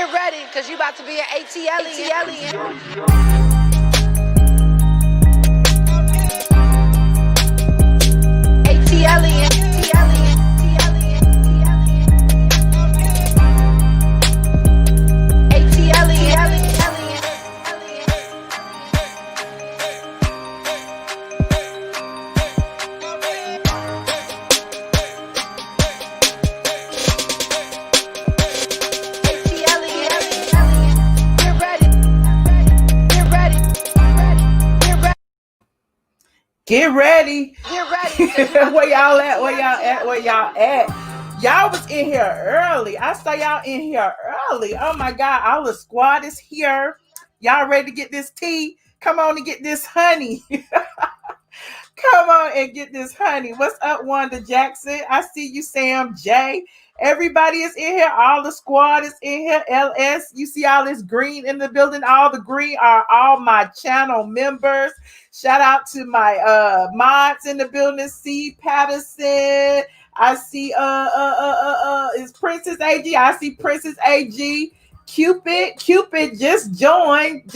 Get ready, because you about to be an ATLien. Get ready. Get ready. Where y'all at? Where y'all at? Where y'all at? Y'all was in here early. I saw y'all in here early. Oh my God. All the squad is here. Y'all ready to get this tea? Come on and get this honey. Come on and get this honey. What's up, Wanda Jackson? I see you, Sam J. Everybody is in here. All the squad is in here. LS, you see all this green in the building. All the green are all my channel members. Shout out to my mods in the building. C. Patterson. I see is Princess AG. I see Princess AG. Cupid just joined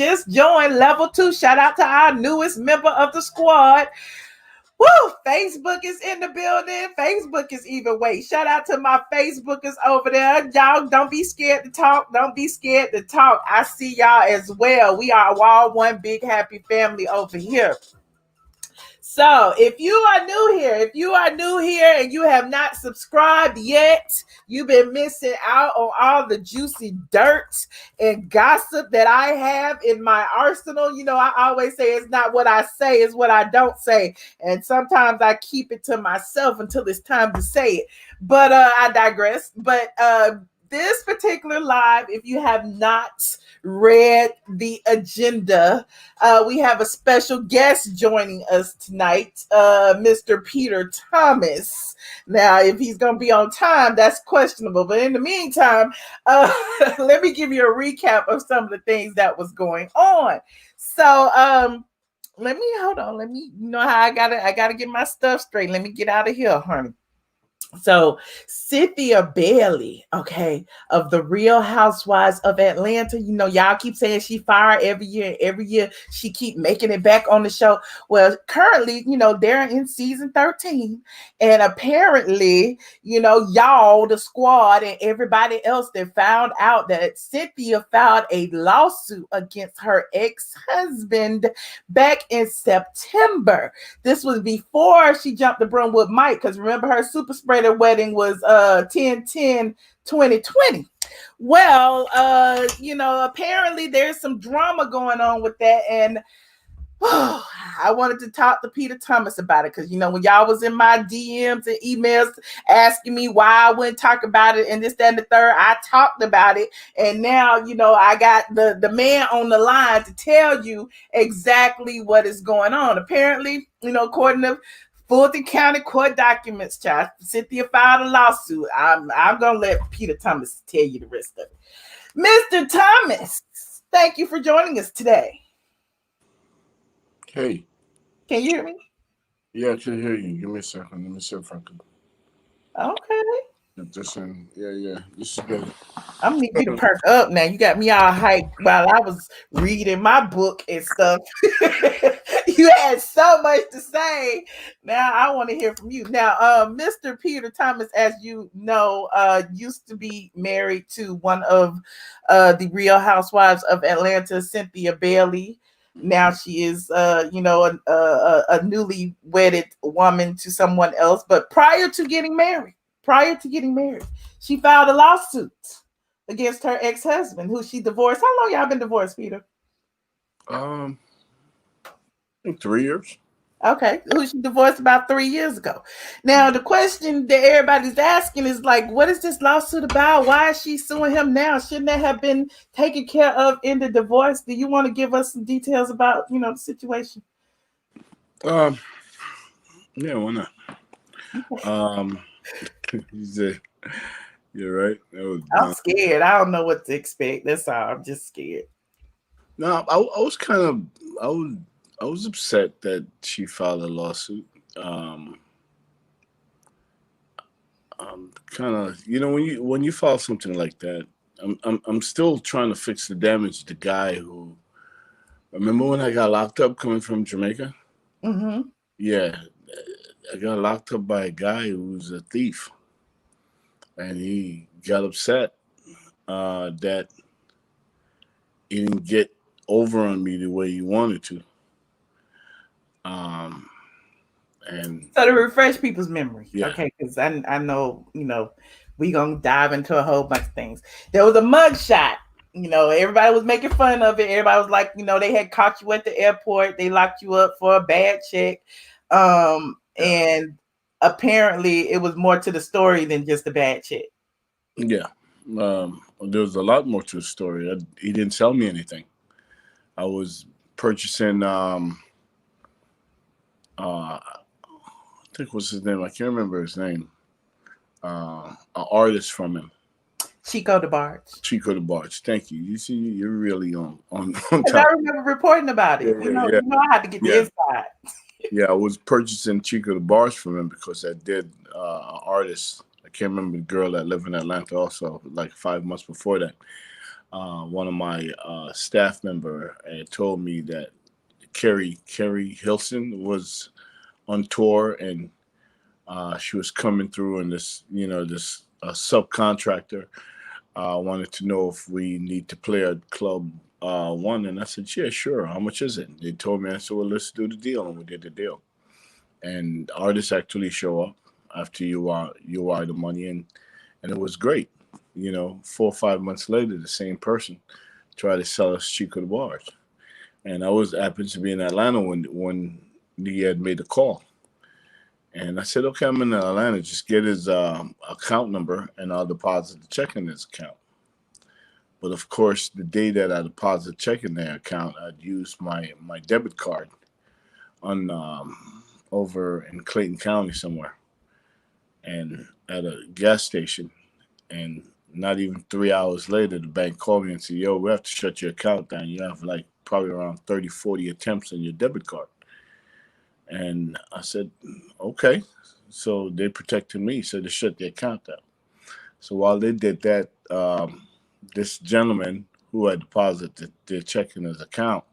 level 2. Shout out to our newest member of the squad. Woo! Facebook is in the building. Facebook is even weight. Shout out to my Facebookers over there. Y'all don't be scared to talk. Don't be scared to talk. I see y'all as well. We are all one big happy family over here. So if you are new here and you have not subscribed yet, you've been missing out on all the juicy dirt and gossip that I have in my arsenal. You know, I always say it's not what I say, it's what I don't say. And sometimes I keep it to myself until it's time to say it. But I digress. But this particular live, if you have not read the agenda, we have a special guest joining us tonight, Mr. Peter Thomas. Now, if he's going to be on time, that's questionable. But in the meantime, let me give you a recap of some of the things that was going on. So, let me, you know how I gotta get my stuff straight. Let me get out of here, honey. So Cynthia Daly, okay, of the Real Housewives of Atlanta. You know, y'all keep saying she fired every year. Every year she keep making it back on the show. Well, currently, you know, they're in season 13. And apparently, you know, y'all, the squad and everybody else that found out that Cynthia filed a lawsuit against her ex-husband back in September. This was before she jumped the broom with Mike, because remember her super spreader wedding was 10/10/2020. Well, you know, apparently there's some drama going on with that, and I wanted to talk to Peter Thomas about it, because you know, when y'all was in my DMs and emails asking me why I wouldn't talk about it and this, that, and the third, I talked about it, and now, you know, I got the man on the line to tell you exactly what is going on. Apparently, you know, according to Fulton County court documents, child, Cynthia filed a lawsuit. I'm gonna let Peter Thomas tell you the rest of it. Mr. Thomas, thank you for joining us today. Hey. Can you hear me? Yeah, I can hear you. Give me a second. Let me see if I can. Okay. This in. Yeah. This is good. I'm gonna need you to perk up now. You got me all hyped while I was reading my book and stuff. You had so much to say. Now I want to hear from you. Now, Mr. Peter Thomas, as you know, used to be married to one of the Real Housewives of Atlanta, Cynthia Daly. Now she is, you know, a newly wedded woman to someone else. But prior to getting married, she filed a lawsuit against her ex-husband, who she divorced. How long y'all been divorced, Peter? I think 3 years. Okay, who she divorced about 3 years ago. Now, the question that everybody's asking is like, what is this lawsuit about? Why is she suing him now? Shouldn't that have been taken care of in the divorce? Do you want to give us some details about, you know, the situation? Yeah, why not? You're right. I'm scared. I don't know what to expect. That's all. I'm just scared. No, I was kind of, I was upset that she filed a lawsuit. Kind of, you know, when you file something like that, I'm still trying to fix the damage. The guy who, remember when I got locked up coming from Jamaica? Mm-hmm. Yeah, I got locked up by a guy who was a thief, and he got upset that he didn't get over on me the way he wanted to. Um, and So to refresh people's memory, yeah, okay, because I know, we gonna dive into a whole bunch of things. There was a mug shot. Everybody was making fun of it. Everybody was like, they had caught you at the airport. They locked you up for a bad check. And apparently it was more to the story than just a bad check. yeah. There was a lot more to the story. He didn't sell me anything. I was purchasing. I think what's his name? I can't remember his name. An artist from him. Chico DeBarge. Chico the Barge. Thank you. You see, you're really on Because top. I remember reporting about it. Yeah. I had to get the inside. Yeah, I was purchasing Chico the Barge from him because I did an artist. I can't remember the girl that lived in Atlanta also, like 5 months before that. One of my staff member had told me that Carrie Hilson was on tour and she was coming through and this subcontractor wanted to know if we need to play at Club One, and I said, yeah, sure. How much is it? They told me. I said, well, let's do the deal, and we did the deal. And artists actually show up after you wire the money, and it was great. 4 or 5 months later, the same person tried to sell us Chico the Bars, and I was happened to be in Atlanta when he had made the call. And I said, okay, I'm in Atlanta. Just get his account number and I'll deposit the check in his account. But of course, the day that I deposit check in their account, I'd used my debit card on over in Clayton County somewhere and at a gas station. And not even 3 hours later, the bank called me and said, yo, we have to shut your account down. You have like probably around 30, 40 attempts on your debit card. And I said, okay. So they protected me, so they shut the account down. So while they did that, this gentleman who had deposited their check in his account,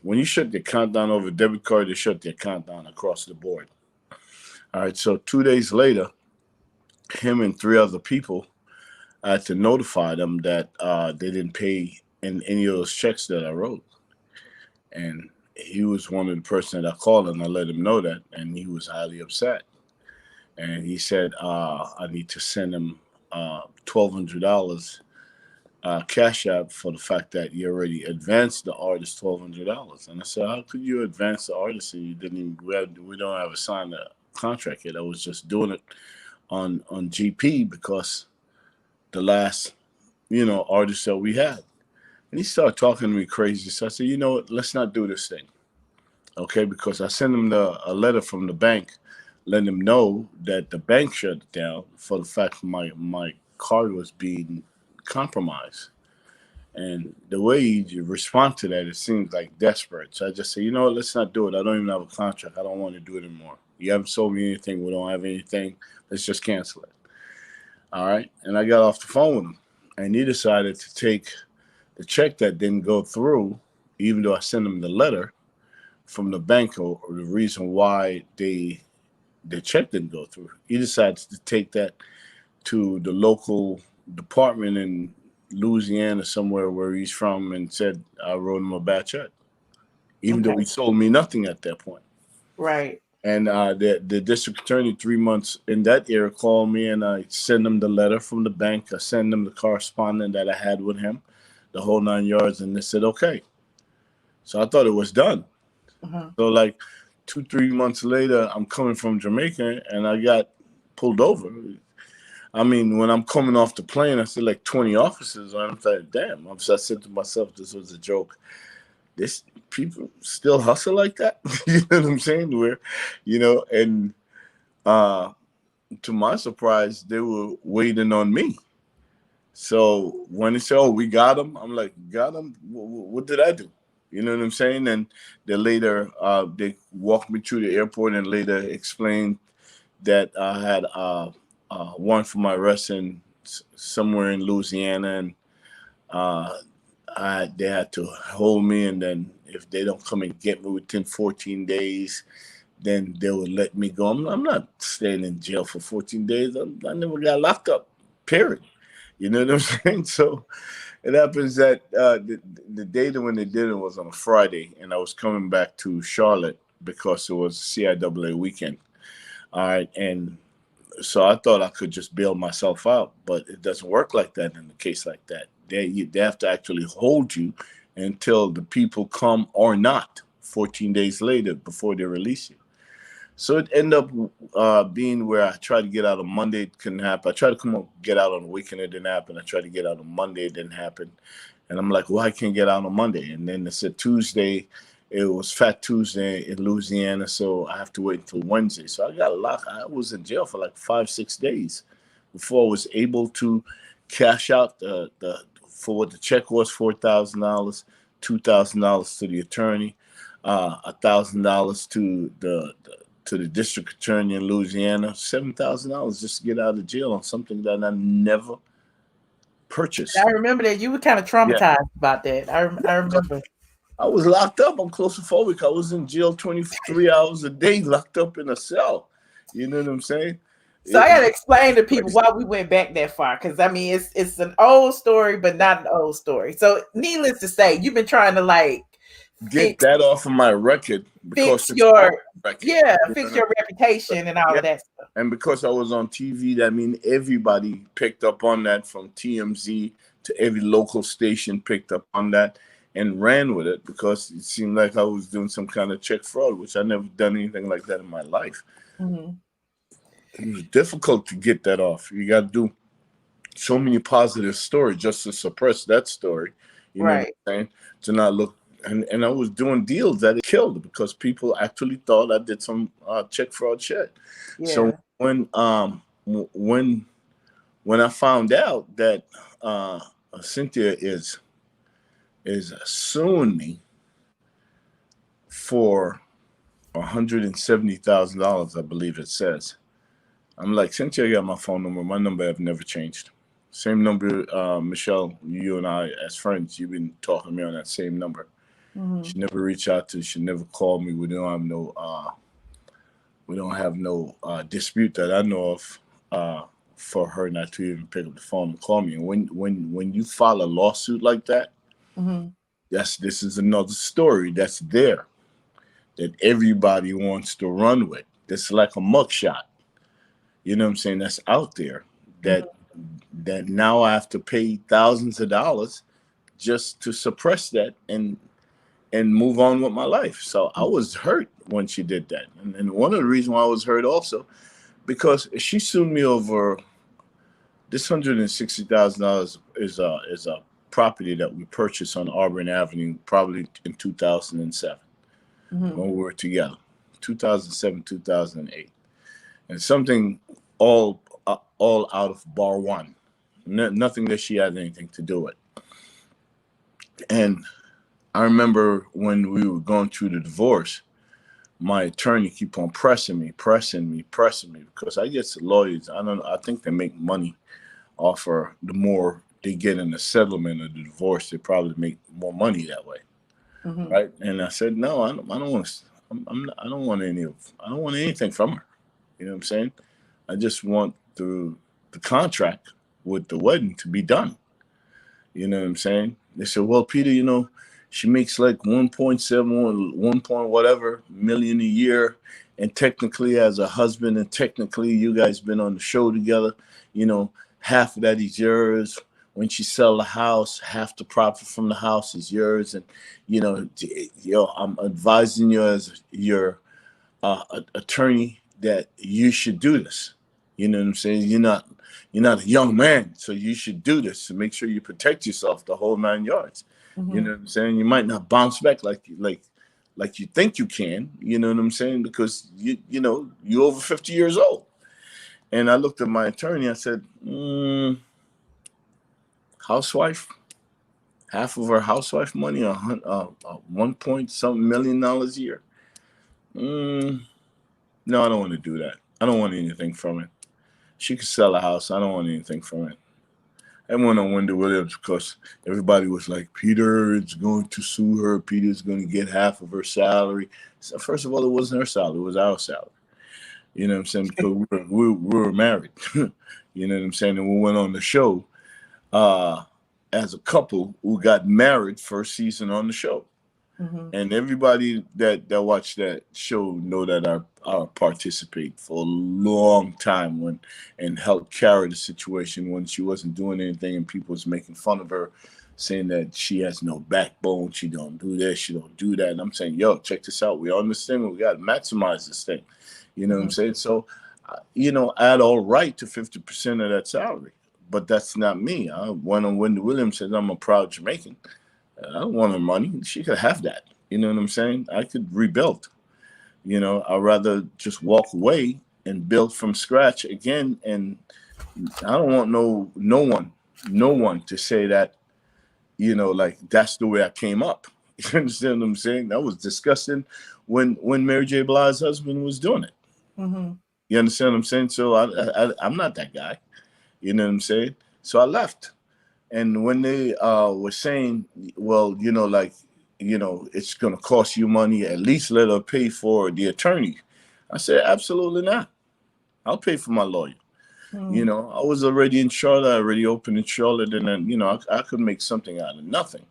when you shut the account down over debit card, they shut the account down across the board. All right, so 2 days later, him and three other people, I had to notify them that they didn't pay in any of those checks that I wrote. And he was one of the person that I called and I let him know that, and he was highly upset. And he said, I need to send him $1,200 cash app for the fact that you already advanced the artist $1,200. And I said, how could you advance the artist and you didn't even, we don't have a signed contract yet. I was just doing it on GP because the last, artist that we had. And he started talking to me crazy. So I said, you know what, let's not do this thing. Okay, because I sent him a letter from the bank letting him know that the bank shut it down for the fact my card was being compromised. And the way you respond to that, it seems like desperate. So I just say, you know what, let's not do it. I don't even have a contract. I don't want to do it anymore. You haven't sold me anything. We don't have anything. Let's just cancel it. All right. And I got off the phone with him. And he decided to take the check that didn't go through, even though I sent him the letter from the bank or the reason why the check didn't go through. He decided to take that to the local department in Louisiana, somewhere where he's from, and said I wrote him a bad check, even though he sold me nothing at that point. Right. And the district attorney 3 months in that era called me, and I sent him the letter from the bank. I sent him the correspondence that I had with him, the whole 9 yards, and they said okay. So I thought it was done. So like 2-3 months later, I'm coming from Jamaica and I got pulled over. I mean, when I'm coming off the plane, I see like 20 officers. And I'm like, damn. I said to myself, this was a joke. This people still hustle like that? You know what I'm saying? Where, and to my surprise, they were waiting on me. So when they say, oh, we got him, I'm like, got him? What did I do? You know what I'm saying? And they later, they walked me through the airport and later explained that I had warrant for my arrest in somewhere in Louisiana, and they had to hold me, and then if they don't come and get me within 14 days, then they would let me go. I'm not staying in jail for 14 days. I never got locked up, period. You know what I'm saying? So it happens that the day that when they did it was on a Friday, and I was coming back to Charlotte because it was CIAA weekend. All right, and so I thought I could just bail myself out, but it doesn't work like that in a case like that. They have to actually hold you until the people come or not 14 days later before they release you. So it ended up being where I tried to get out on Monday. It couldn't happen. I tried to get out on the weekend. It didn't happen. I tried to get out on Monday. It didn't happen. And I'm like, well, I can't get out on Monday. And then they said Tuesday. It was Fat Tuesday in Louisiana, so I have to wait until Wednesday. So I got locked. I was in jail for like 5-6 days before I was able to cash out for what the check was, $4,000, $2,000 to the attorney, $1,000 to the district attorney in Louisiana, $7,000 just to get out of jail on something that I never purchased. I remember that you were kind of traumatized about that. I remember. I was locked up on claustrophobic. I was in jail 23 hours a day, locked up in a cell. You know what I'm saying? So I got to explain to people why we went back that far, because I mean it's an old story, but not an old story. So needless to say, you've been trying to like get that off of my record because fix your fix your reputation and all of that stuff. And because I was on TV, that means everybody picked up on that, from TMZ to every local station picked up on that and ran with it, because it seemed like I was doing some kind of check fraud, which I never done anything like that in my life. Mm-hmm. It was difficult to get that off. You got to do so many positive stories just to suppress that story. You know what I'm saying? To not look. And I was doing deals that it killed because people actually thought I did some check fraud shit. Yeah. So when I found out that Cynthia is suing me for $170,000, I believe it says. I'm like, Cynthia got my phone number. My number have never changed. Same number, Michelle, you and I as friends, you've been talking to me on that same number. Mm-hmm. She never reached out to. She never called me. We don't have no dispute that I know of for her not to even pick up the phone and call me. And when you file a lawsuit like that, mm-hmm. This is another story that's there that everybody wants to run with. It's like a mugshot. You know what I'm saying? That's out there that mm-hmm. that now I have to pay thousands of dollars just to suppress that and move on with my life. So I was hurt when she did that. And one of the reasons why I was hurt also, because she sued me over this $160,000 is a property that we purchased on Auburn Avenue probably in 2007 mm-hmm. when we were together, 2007, 2008. And something all out of bar one, nothing that she had anything to do with. And I remember when we were going through the divorce, my attorney keep on pressing me, because I guess the lawyers, I think they make money off her. The more they get in the settlement of the divorce, they probably make more money that way, mm-hmm. right? And I said, no, I don't want. I don't want anything from her. You know what I'm saying? I just want the contract with the wedding to be done. You know what I'm saying? They said, well, Peter, you know, she makes like 1.7, 1 point whatever million a year. And technically as a husband, and technically you guys been on the show together, you know, half of that is yours. When she sell the house, half the profit from the house is yours. And, you know, I'm advising you as your attorney that you should do this. You know what I'm saying? You're not a young man, so you should do this to make sure you protect yourself the whole 9 yards. Mm-hmm. You know what I'm saying? You might not bounce back like you think you can. You know what I'm saying? Because you know you're over 50 years old. And I looked at my attorney. I said, housewife, half of her housewife money, 1 point something million dollars a year. No, I don't want to do that. I don't want anything from it. She could sell a house. I don't want anything from it. I went on Wendy Williams because everybody was like, Peter is going to sue her. Peter's going to get half of her salary. So first of all, it wasn't her salary. It was our salary. You know what I'm saying? Because we were married. You know what I'm saying? And we went on the show as a couple who got married first season on the show. Mm-hmm. And everybody that watched that show know that I participate for a long time and helped carry the situation when she wasn't doing anything and people was making fun of her, saying that she has no backbone, she don't do this, she don't do that. And I'm saying, yo, check this out. We're on this thing. We got to maximize this thing. You know what I'm saying? So, I had all right to 50% of that salary, but that's not me. I went on Wendy Williams said I'm a proud Jamaican. I don't want her money. She could have that. You know what I'm saying? I could rebuild. I'd rather just walk away and build from scratch again. And I don't want no one to say that, like that's the way I came up. You understand what I'm saying? That was disgusting when Mary J. Blige's husband was doing it. Mm-hmm. You understand what I'm saying? So I'm not that guy. You know what I'm saying? So I left. And when they were saying, well, it's going to cost you money, at least let her pay for the attorney. I said, absolutely not. I'll pay for my lawyer. Mm-hmm. I was already in Charlotte. I already opened in Charlotte. And then, I could make something out of nothing.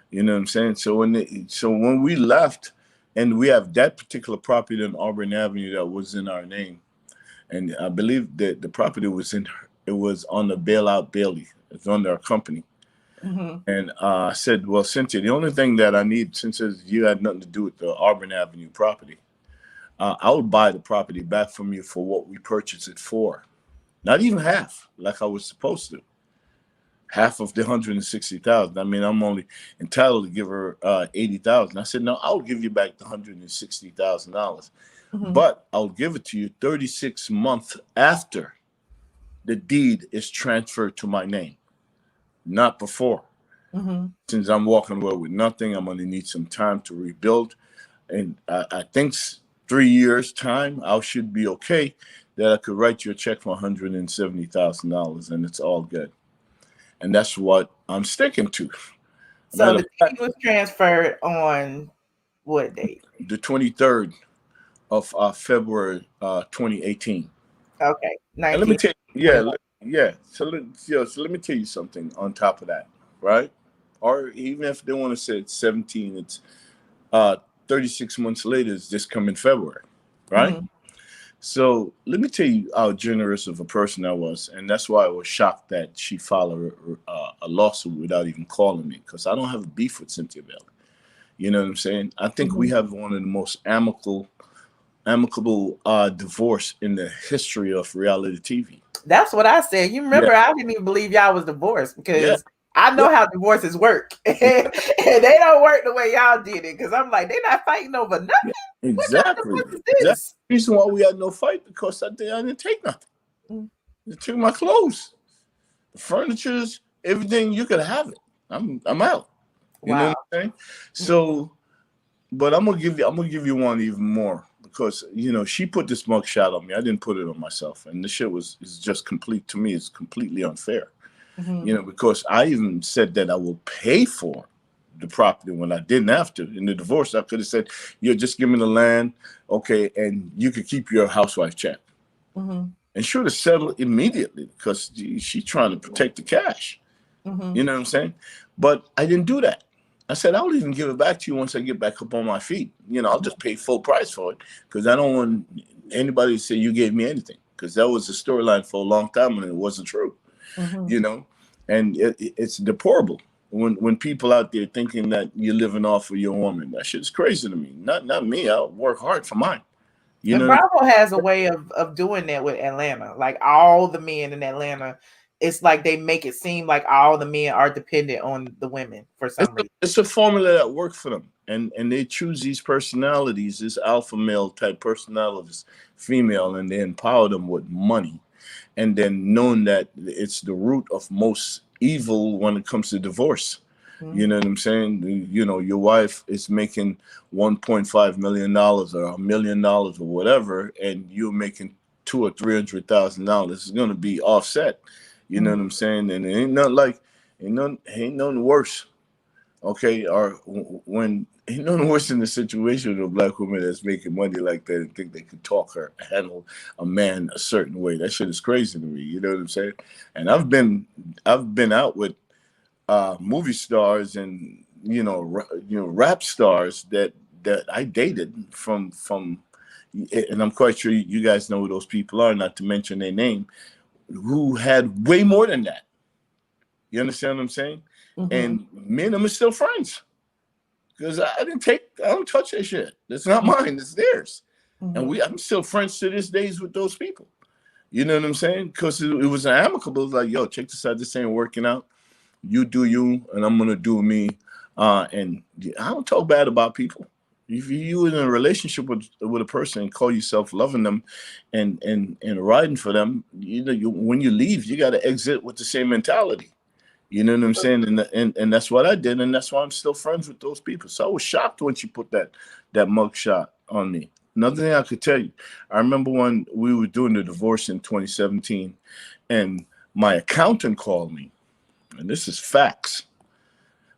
You know what I'm saying? So when we left, and we have that particular property on Auburn Avenue that was in our name. And I believe that the property was on the bailout Daly. It's under our company. Mm-hmm. And I said, well, Cynthia, the only thing that I need, since you had nothing to do with the Auburn Avenue property, I would buy the property back from you for what we purchased it for. Not even half, like I was supposed to. Half of the $160,000. I mean, I'm only entitled to give her $80,000. I said, no, I'll give you back the $160,000, Mm-hmm. but I'll give it to you 36 months after the deed is transferred to my name, not before. Mm-hmm. Since I'm walking away with nothing, I'm going to need some time to rebuild. And I think 3 years' time, I should be okay that I could write you a check for $170,000 and it's all good. And that's what I'm sticking to. So the deed was transferred on what date? The 23rd of February 2018. Okay. And let me tell you, yeah. So let me tell you something on top of that, right? Or even if they want to say it's 17, it's 36 months later, it's this coming February, right? Mm-hmm. So let me tell you how generous of a person I was. And that's why I was shocked that she filed a lawsuit without even calling me, because I don't have a beef with Cynthia Daly. You know what I'm saying? I think we have one of the most amicable divorce in the history of reality TV. That's what I said. You remember, I didn't even believe y'all was divorced because I know how divorces work. And they don't work the way y'all did it, because I'm like, they're not fighting over nothing. Exactly. What is this? That's the reason why we had no fight, because I didn't take nothing. They took my clothes, the furnitures, everything. You could have it. I'm out. You know what I'm saying? So, but I'm gonna give you one even more, because she put this mugshot on me. I didn't put it on myself, and this shit is just complete to me. It's completely unfair. Because I even said that I will pay for the property when I didn't have to. In the divorce, I could have said, just give me the land, okay, and you could keep your housewife check. And she would have settled immediately, because she's trying to protect the cash. You know what I'm saying? But I didn't do that. I said, I'll even give it back to you once I get back up on my feet. I'll just pay full price for it, because I don't want anybody to say you gave me anything, because that was the storyline for a long time and it wasn't true. And it's deplorable when people out there thinking that you're living off of your woman. That shit's crazy to me. Not me. I work hard for mine. And Bravo has a way of doing that with Atlanta. Like, all the men in Atlanta, it's like they make it seem like all the men are dependent on the women for some reason. It's a formula that works for them. And they choose these personalities, this alpha male type personalities, female, and they empower them with money. And then knowing that it's the root of most evil when it comes to divorce. You know what I'm saying? Your wife is making $1.5 million or $1 million or whatever, and you're making $200,000 or $300,000. It's going to be offset. You know what I'm saying? And it ain't ain't nothing worse. Okay, or when ain't nothing worse in the situation of a black woman that's making money like that and think they can talk or handle a man a certain way. That shit is crazy to me. You know what I'm saying? And I've been out with movie stars and rap stars that I dated from, and I'm quite sure you guys know who those people are, not to mention their name, who had way more than that. You understand what I'm saying? And me and them are still friends because I don't touch that shit. It's not mine. It's theirs. And I'm still friends to this days with those people. You know what I'm saying? Because it was amicable. It was like, yo, check this out. This ain't working out. You do you, and I'm gonna do me. And I don't talk bad about people. If you in a relationship with a person and call yourself loving them, and riding for them, when you leave, you got to exit with the same mentality. You know what I'm saying? And that's what I did, and that's why I'm still friends with those people. So I was shocked when she put that mug shot on me. Another thing I could tell you, I remember when we were doing the divorce in 2017, and my accountant called me, and this is facts.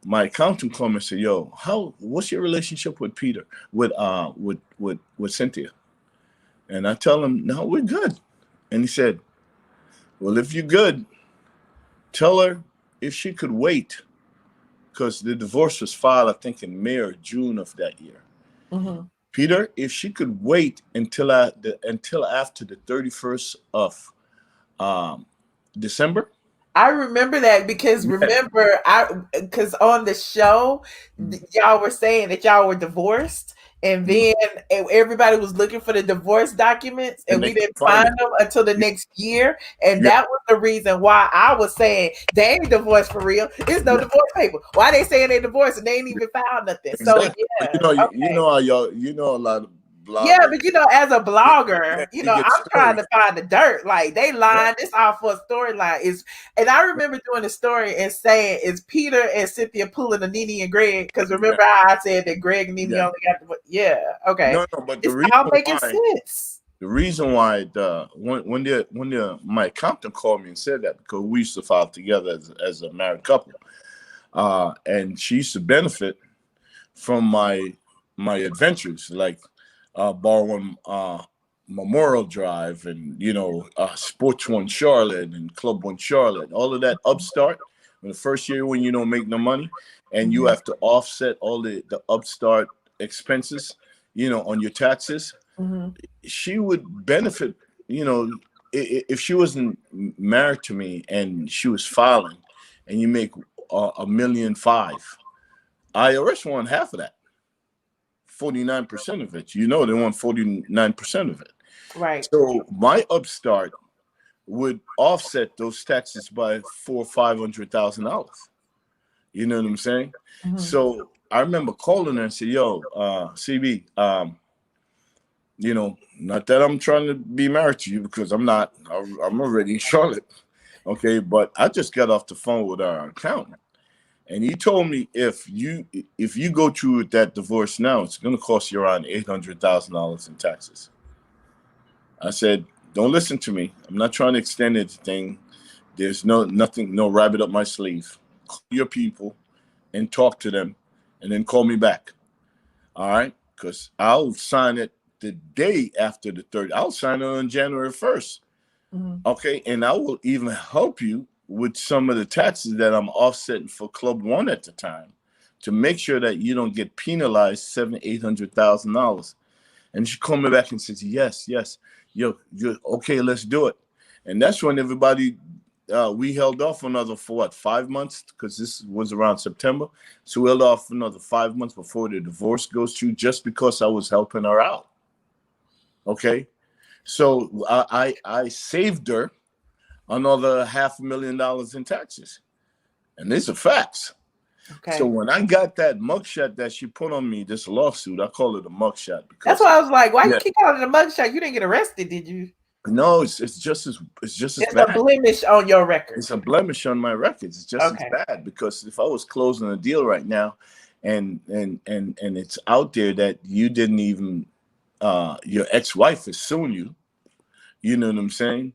My accountant called me and said, "Yo, what's your relationship with Peter, with Cynthia?" And I tell him, "No, we're good." And he said, "Well, if you're good, tell her if she could wait, because the divorce was filed, I think, in May or June of that year. Peter, if she could wait until after the 31st of December." I remember that because because on the show, y'all were saying that y'all were divorced, and then everybody was looking for the divorce documents, and we didn't find them until the next year. And that was the reason why I was saying they ain't divorced for real. There's no divorce paper. Why they saying they divorced and they ain't even filed nothing? Exactly. So yeah, you know how y'all, a lot of bloggers. Yeah, but as a blogger, I'm trying to find the dirt. Like they lying. This all for a storyline. And I remember doing the story and saying, "Is Peter and Cynthia pulling a Nene and Greg?" Because remember how I said that Greg and Nene only got okay. No, but it's all making sense. The reason why when my accountant called me and said that, because we used to file together as a married couple, and she used to benefit from my adventures, like borrowing Memorial Drive and Sports One Charlotte and Club One Charlotte, all of that upstart. In the first year when you don't make no money and you have to offset all the upstart expenses, on your taxes, she would benefit. If she wasn't married to me and she was filing, and you make $1.5 million, IRS won half of that. 49% of it. They want 49% of it. Right. So my upstart would offset those taxes by $400,000 or $500,000. You know what I'm saying? So I remember calling her and said, "Yo, CB, not that I'm trying to be married to you, because I'm not. I'm already in Charlotte, okay? But I just got off the phone with our accountant, and he told me if you go through with that divorce now, it's going to cost you around $800,000 in taxes." I said, "Don't listen to me. I'm not trying to extend anything. There's no rabbit up my sleeve. Call your people and talk to them, and then call me back. All right? Because I'll sign it the day after the 30th. I'll sign it on January 1st. Okay? And I will even help you with some of the taxes that I'm offsetting for Club One at the time, to make sure that you don't get penalized $700,000-$800,000. And she called me back and says, yes, you're okay, let's do it. And that's when everybody, we held off another, for what, 5 months? Because this was around September. So we held off another 5 months before the divorce goes through, just because I was helping her out. Okay? So I saved her another $500,000 in taxes. And these are facts. Okay. So when I got that mugshot that she put on me, this lawsuit, I call it a mugshot. That's why I was like, why you keep calling it a mugshot? You didn't get arrested, did you? No, it's just as bad. A blemish on your record. It's a blemish on my records. It's just as bad, because if I was closing a deal right now, and it's out there that you didn't even, your ex-wife is suing you. You know what I'm saying?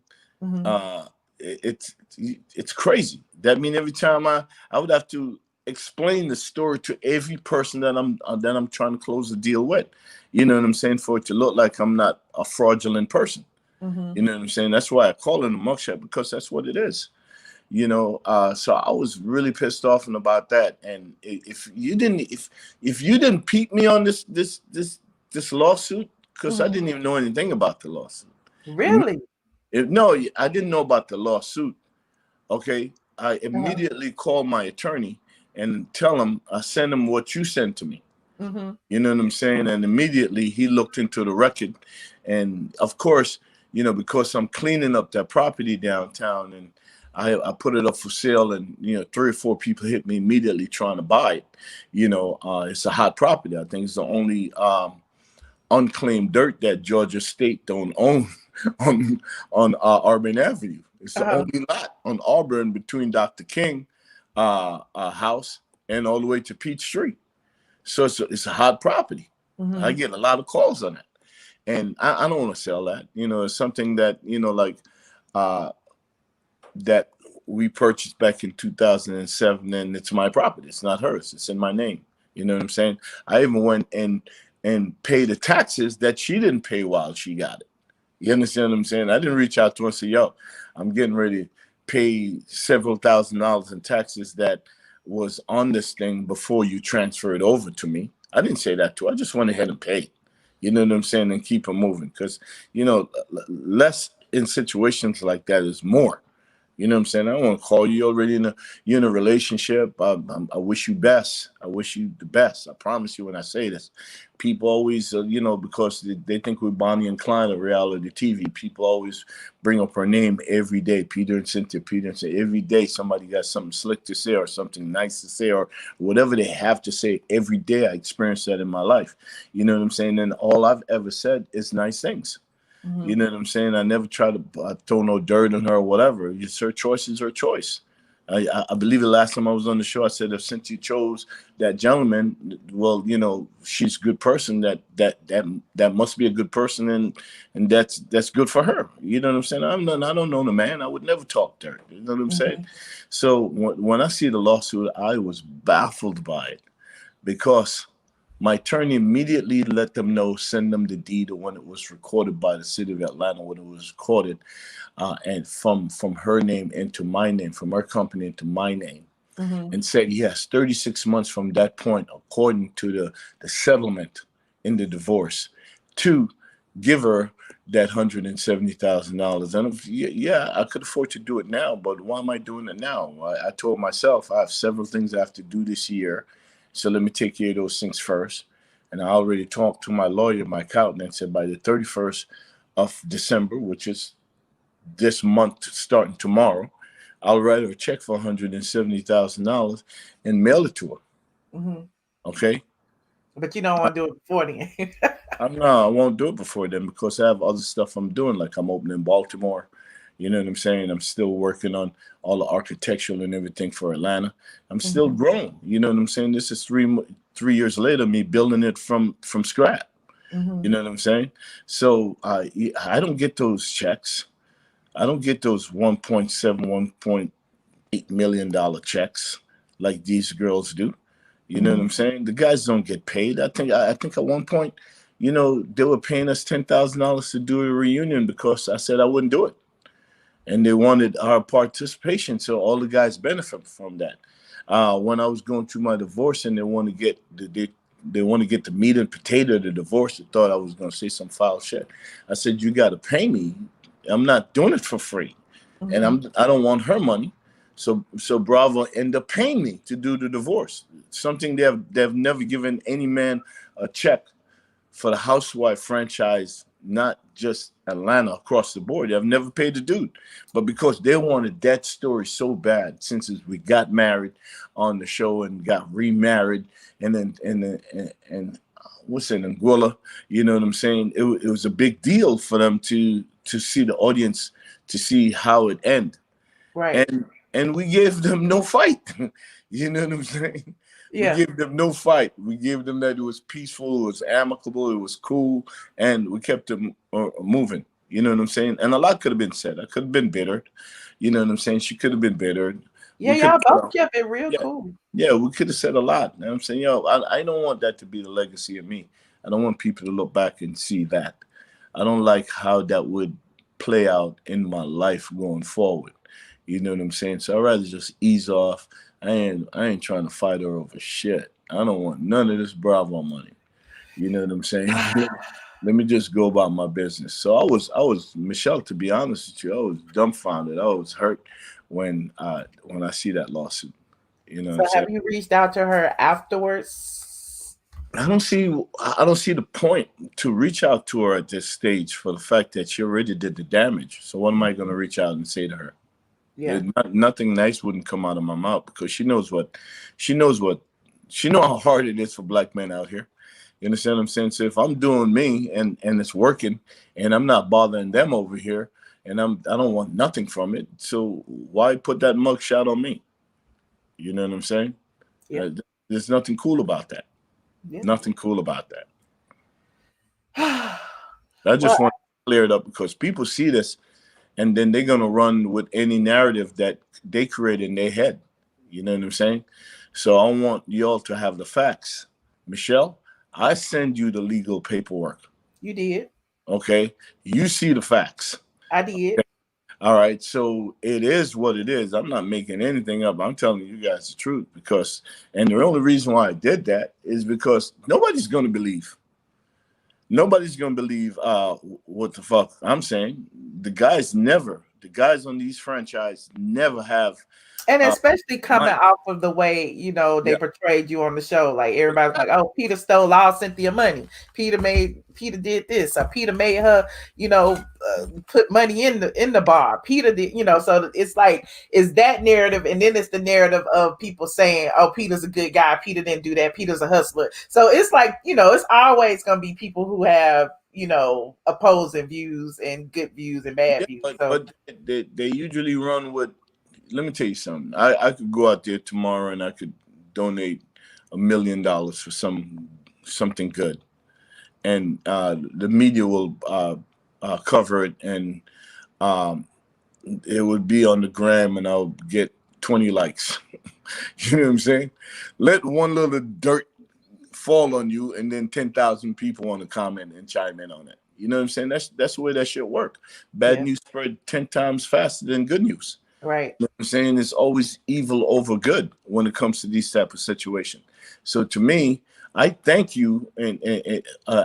it's crazy. That means every time I would have to explain the story to every person that I'm trying to close the deal with. You know what I'm saying? For it to look like I'm not a fraudulent person. You know what I'm saying? That's why I call it a mugshot, because that's what it is. You know, so I was really pissed off about that. And if you didn't peep me on this lawsuit, because I didn't even know anything about the lawsuit. Really? No, I didn't know about the lawsuit. Okay, I immediately called my attorney and send him what you sent to me. You know what I'm saying? And immediately he looked into the record, and of course, you know, because I'm cleaning up that property downtown, and I put it up for sale, and you know, 3 or 4 people hit me immediately trying to buy it. You know, it's a hot property. I think it's the only unclaimed dirt that Georgia State don't own on Auburn Avenue. It's the only lot on Auburn between Dr. King house and all the way to Peach Street. So it's a hot property. I get a lot of calls on that, and I don't want to sell that. You know, it's something that, you know, like that we purchased back in 2007, and it's my property. It's not hers. It's in my name. You know what I'm saying? I even went and paid the taxes that she didn't pay while she got it. You understand what I'm saying? I didn't reach out to her and say, yo, I'm getting ready to pay several $1,000s in taxes that was on this thing before you transfer it over to me. I didn't say that to her. I just went ahead and paid. You know what I'm saying? And keep it moving. Because, you know, less in situations like that is more. You know what I'm saying? I don't want to call you already you're in a relationship. I wish you best. I wish you the best. I promise you when I say this. People always, you know, because they think we're Bonnie and Clyde of reality TV. People always bring up her name every day. Peter and Cynthia, Peter and Cynthia. Every day somebody got something slick to say or something nice to say or whatever they have to say. Every day I experience that in my life. You know what I'm saying? And all I've ever said is nice things. You know what I'm saying? I never try to throw no dirt on her or whatever. It's her choice is her choice. I believe the last time I was on the show, I said if Cynthia chose that gentleman, well, you know, she's a good person. That must be a good person, and that's good for her. You know what I'm saying? I don't know the man. I would never talk dirt. You know what I'm saying? So when I see the lawsuit, I was baffled by it because my attorney immediately let them know, send them the deed of when it was recorded by the city of Atlanta, when it was recorded, and from her name into my name, from her company into my name, and said he has 36 months from that point, according to the settlement in the divorce, to give her that $170,000. And yeah, I could afford to do it now, but why am I doing it now? I told myself I have several things I have to do this year. So let me take care of those things first. And I already talked to my lawyer, my accountant, and said by the 31st of December, which is this month starting tomorrow, I'll write her a check for $170,000 and mail it to her. Okay? But you don't want to do it before then. No, I won't do it before then because I have other stuff I'm doing. Like I'm opening Baltimore. You know what I'm saying? I'm still working on all the architectural and everything for Atlanta. I'm still growing. You know what I'm saying? This is three years later, me building it from scratch. You know what I'm saying? So I don't get those checks. I don't get those $1.7, $1.8 million checks like these girls do. You know what I'm saying? The guys don't get paid. I think at one point, you know, they were paying us $10,000 to do a reunion because I said I wouldn't do it. And they wanted our participation, so all the guys benefit from that. When I was going through my divorce, and they want to get the meat and potato of the divorce, they thought I was going to say some foul shit. I said, "You got to pay me. I'm not doing it for free, and I don't want her money." So Bravo ended up paying me to do the divorce. Something they've never given any man a check for the Housewife franchise. Not just Atlanta, across the board. I've never paid the dude, but because they wanted that story so bad, since we got married on the show and got remarried, and what's in Anguilla, you know what I'm saying? It was a big deal for them to see the audience, to see how it ended, Right. And we gave them no fight. You know what I'm saying? Yeah. We gave them no fight. We gave them that it was peaceful, it was amicable, it was cool, and we kept them moving. You know what I'm saying? And a lot could have been said. I could have been bitter. You know what I'm saying? She could have been better. Yeah, We could y'all have both kept it real yeah, cool. yeah, we could have said a lot. You know what I'm saying? Yo, I don't want that to be the legacy of me. I don't want people to look back and see that. I don't like how that would play out in my life going forward. You know what I'm saying? So I'd rather just ease off. I ain't trying to fight her over shit. I don't want none of this Bravo money. You know what I'm saying? Let me just go about my business. So I was Michelle, to be honest with you, I was dumbfounded. I was hurt when I see that lawsuit. You know what So I'm saying? have you reached out to her afterwards? I don't see the point to reach out to her at this stage for the fact that she already did the damage. So what am I going to reach out and say to her? Yeah. Nothing nice wouldn't come out of my mouth because she knows how hard it is for black men out here. You understand what I'm saying? So if I'm doing me and it's working and I'm not bothering them over here and I don't want nothing from it, so why put that mugshot on me? You know what I'm saying? Yeah. There's nothing cool about that. Yeah. Nothing cool about that. I Well, just want to clear it up because people see this and then they're gonna run with any narrative that they create in their head. You know what I'm saying? So I want y'all to have the facts. Michelle, I send you the legal paperwork. you did. Okay, you see the facts. I did. All right, so it is what it is. I'm not making anything up. I'm telling you guys the truth because, and the only reason why I did that is because nobody's gonna believe. Nobody's gonna believe what the fuck I'm saying. The guys on these franchise never have And uh, especially coming money. off of the way, they Yeah, portrayed you on the show. Like everybody's like, oh, Peter stole all Cynthia money. Peter did this, or Peter made her, put money in the bar. Peter did, so it's like it's that narrative, and then it's the narrative of people saying, oh, Peter's a good guy, Peter didn't do that, Peter's a hustler. So it's like, it's always gonna be people who have, opposing views and good views and bad yeah, views. but So but they usually run with. Let me tell you something. I could go out there tomorrow and I could donate $1 million for something good, and the media will cover it, and um, it would be on the gram, and I'll get 20 likes. You know what I'm saying? Let one little dirt fall on you, and then 10,000 people want to comment and chime in on it. You know what I'm saying? That's the way that shit work. Bad yeah, news spread 10 times faster than good news. right. You know what I'm saying? It's always evil over good when it comes to these type of situations. So to me, I thank you and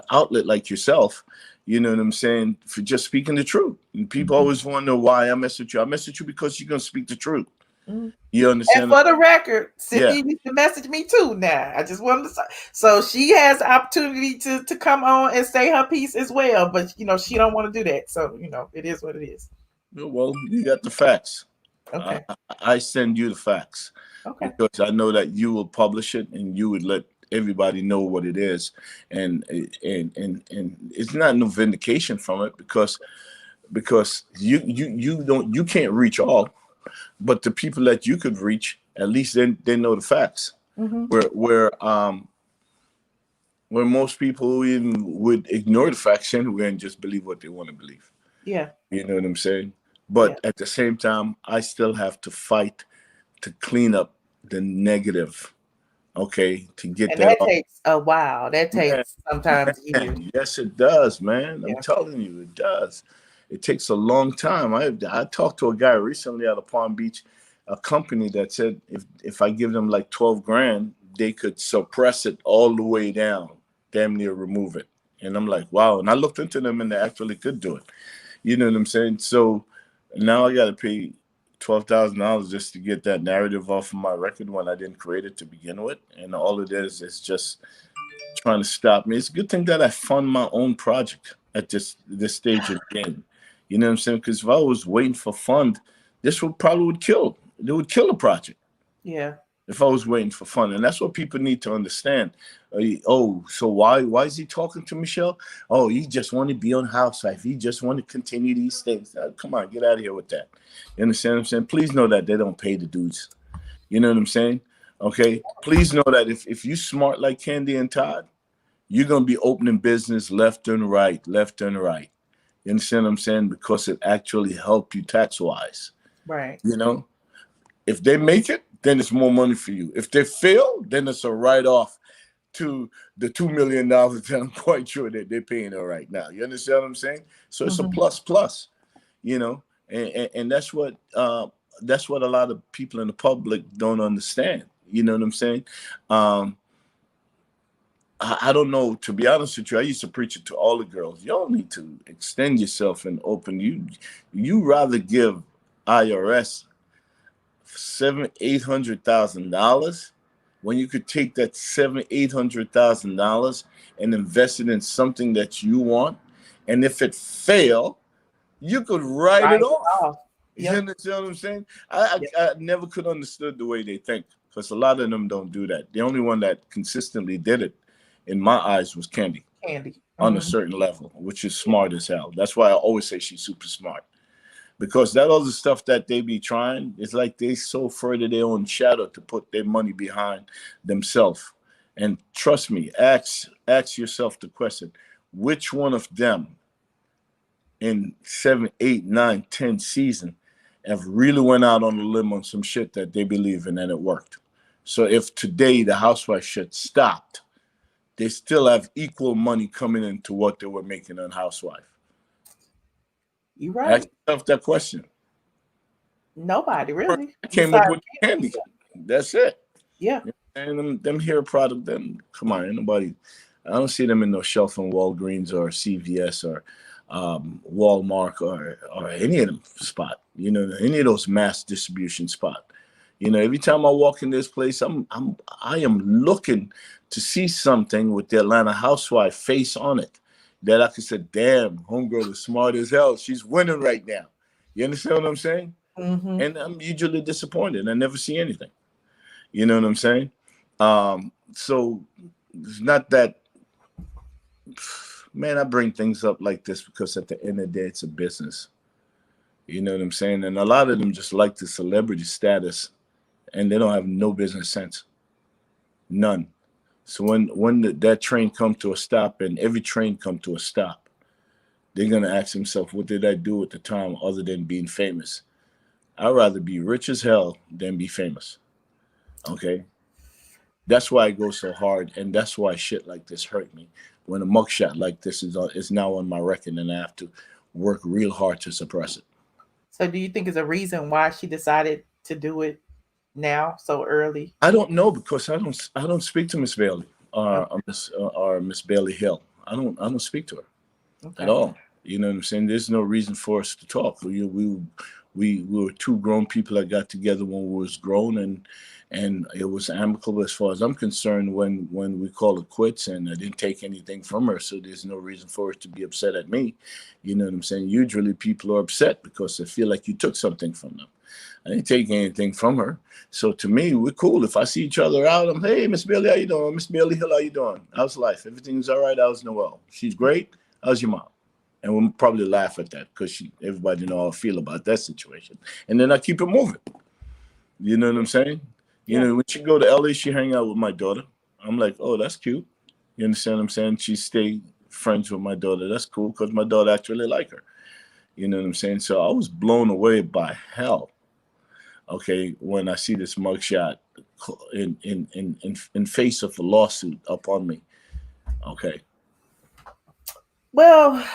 outlet like yourself, you know what I'm saying, for just speaking the truth. And people always wonder why I mess with you. I mess with you because you're gonna speak the truth. Mhm. You And understand? for the record, Yeah. Cynthia used to message me too. Now I just wanted to say, so she has the opportunity to come on and say her piece as well. But she don't want to do that. So it is what it is. Well, you got the facts. I, Okay. I send you the facts Okay. because I know that you will publish it and you would let everybody know what it is, and it's not no vindication from it because you can't reach all, but the people that you could reach, at least they know the facts. Mm-hmm. Where most people even would ignore the facts anyway and just believe what they want to believe. Yeah. You know what I'm saying? Yeah. But at the same time, I still have to fight to clean up the negative. Okay, to get And that that off. takes a while. That Man, takes sometimes years. yes, it does, man. I'm Yeah. telling you, it does. It takes a long time. I talked to a guy recently out of Palm Beach, a company that said if I give them like 12 grand, they could suppress it all the way down, damn near remove it. And I'm like, wow. And I looked into them and they actually could do it. You know what I'm saying? So now I got to pay $12,000 just to get that narrative off of my record when I didn't create it to begin with. And all it is just trying to stop me. It's a good thing that I fund my own project at this stage of the game. You know what I'm saying? Because if I was waiting for fund, this would probably kill. It would kill the project Yeah. if I was waiting for fun. And that's what people need to understand. Oh, so why is he talking to Michelle? Oh, he just want to be on Housewives. He just want to continue these things. Come on, get out of here with that. You understand what I'm saying? Please know that they don't pay the dudes. You know what I'm saying? Okay. Please know that if you smart like Candy and Todd, you're gonna be opening business left and right, left and right. You understand what I'm saying? Because it actually helped you tax wise. Right. You know, if they make it, then it's more money for you. If they fail, then it's a write-off to the $2 million that I'm quite sure that they're paying her right now. You understand what I'm saying? So it's a plus, you know, and that's what a lot of people in the public don't understand. You know what I'm saying? I don't know. To be honest with you, I used to preach it to all the girls. Y'all need to extend yourself and open. You rather give IRS $700,000-800,000 when you could take that $700,000-800,000 and invest it in something that you want, and if it fail, you could write it off. You understand what I'm saying? I never could understood the way they think, because a lot of them don't do that. The only one that consistently did it, in my eyes, was Candy. On a certain level, which is smart as hell. That's why I always say she's super smart. Because that other stuff that they be trying, it's like they so afraid of their own shadow to put their money behind themselves. And trust me, ask yourself the question, which one of them in 7, 8, 9, 10 season have really went out on a limb on some shit that they believe in and it worked? So if today the Housewives shit stopped, they still have equal money coming into what they were making on Housewife. You right. Ask yourself that question. Nobody really. I came up with Candy. That's it. Yeah. And them hair product, them, come on, ain't nobody. I don't see them in no shelf in Walgreens or CVS or Walmart or any of them spot. You know, any of those mass distribution spot. You know, every time I walk in this place, I am looking to see something with the Atlanta Housewife face on it that I could say, damn, homegirl is smart as hell. She's winning right now. You understand what I'm saying? And I'm usually disappointed. I never see anything. You know what I'm saying? So it's not that, man, I bring things up like this because at the end of the day, it's a business. You know what I'm saying? And a lot of them just like the celebrity status, and they don't have no business sense. None. So when that train come to a stop, and every train come to a stop, they're going to ask themselves, what did I do at the time other than being famous? I'd rather be rich as hell than be famous. Okay? That's why I go so hard, and that's why shit like this hurt me. When a mugshot like this is now on my record, and I have to work real hard to suppress it. So do you think is a reason why she decided to do it now so early? I don't know, because I don't speak to Miss Bailey or Miss Bailey Hill. I don't speak to her at all. You know what I'm saying? There's no reason for us to talk. We were two grown people that got together when we was grown, and it was amicable as far as I'm concerned when we called it quits, and I didn't take anything from her, so there's no reason for her to be upset at me. You know what I'm saying? Usually people are upset because they feel like you took something from them. I didn't take anything from her. So to me, we're cool. If I see each other out, I'm, hey, Miss Bailey, how you doing? Miss Bailey Hill, how you doing? How's life? Everything's all right? How's Noel? She's great. How's your mom? And we'll probably laugh at that because everybody know how I feel about that situation. And then I keep it moving. You know what I'm saying? You know, when she go to LA, she hang out with my daughter. I'm like, oh, that's cute. You understand what I'm saying? She stay friends with my daughter. That's cool because my daughter actually like her. You know what I'm saying? So I was blown away by hell. Okay, when I see this mugshot in face of a lawsuit up on me. Okay. Well,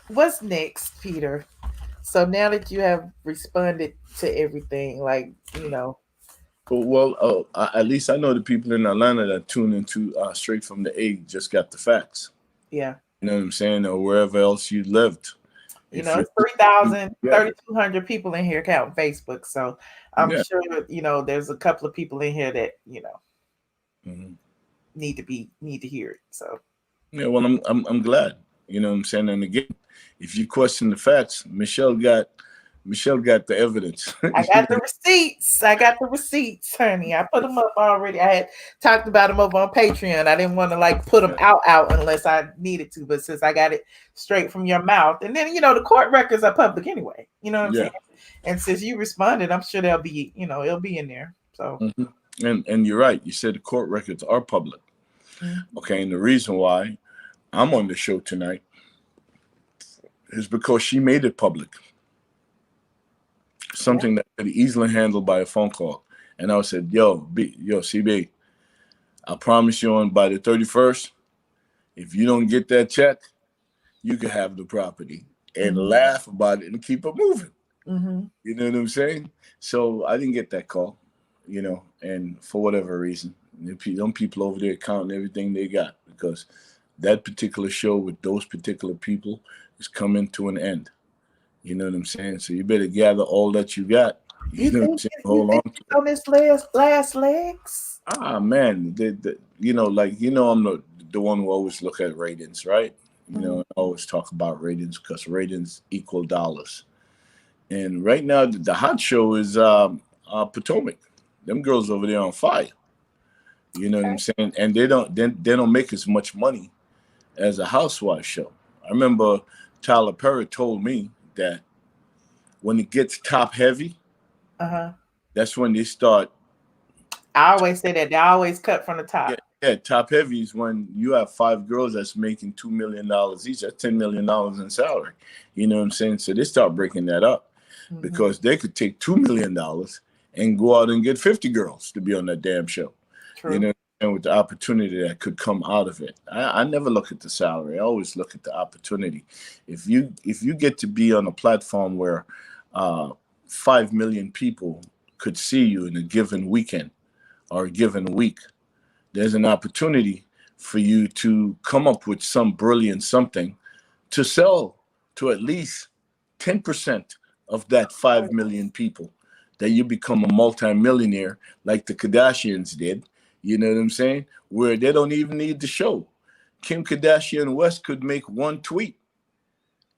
what's next, Peter? So now that you have responded to everything, like, you know. Well, at least I know the people in Atlanta that tune into Straight from the A just got the facts. Yeah. You know what I'm saying? Or wherever else you lived. You know, it's 3,000, 3,200 people in here counting Facebook. So I'm sure, you know, there's a couple of people in here that, you know, need to hear it. So yeah, well, I'm glad. You know what I'm saying? And again, if you question the facts, Michelle got the evidence. I got the receipts, honey. I put them up already. I had talked about them over on Patreon. I didn't want to like put them out unless I needed to, but since I got it straight from your mouth, and then you know the court records are public anyway. You know what I'm saying? And since you responded, I'm sure they'll be, you know, it'll be in there. So and you're right. You said the court records are public. Okay, and the reason why I'm on the show tonight is because she made it public. something that could be easily handled by a phone call. And I said, yo, CB, I promise you on by the 31st, if you don't get that check, you can have the property and laugh about it and keep it moving. You know what I'm saying? So I didn't get that call, and for whatever reason, them people over there counting everything they got because that particular show with those particular people is coming to an end. You know what I'm saying? So you better gather all that you got. You know what I'm saying? Hold on to it. On this last legs? Ah, man, I'm the one who always look at ratings, right? I always talk about ratings because ratings equal dollars. And right now, the hot show is Potomac. Them girls over there on fire. You know what I'm saying? And they don't make as much money as a Housewives show. I remember Tyler Perry told me that when it gets top heavy, that's when they start. I always say that they always cut from the top. Yeah, top heavy is when you have 5 girls that's making $2 million each. That's $10 million in salary. You know what I'm saying? So they start breaking that up because they could take $2 million and go out and get 50 girls to be on that damn show. True. You know, and with the opportunity that could come out of it. I never look at the salary. I always look at the opportunity. If you get to be on a platform where 5 million people could see you in a given weekend or a given week, there's an opportunity for you to come up with some brilliant something to sell to at least 10% of that 5 million people, that you become a multimillionaire like the Kardashians did. You know what I'm saying? Where they don't even need the show. Kim Kardashian West could make one tweet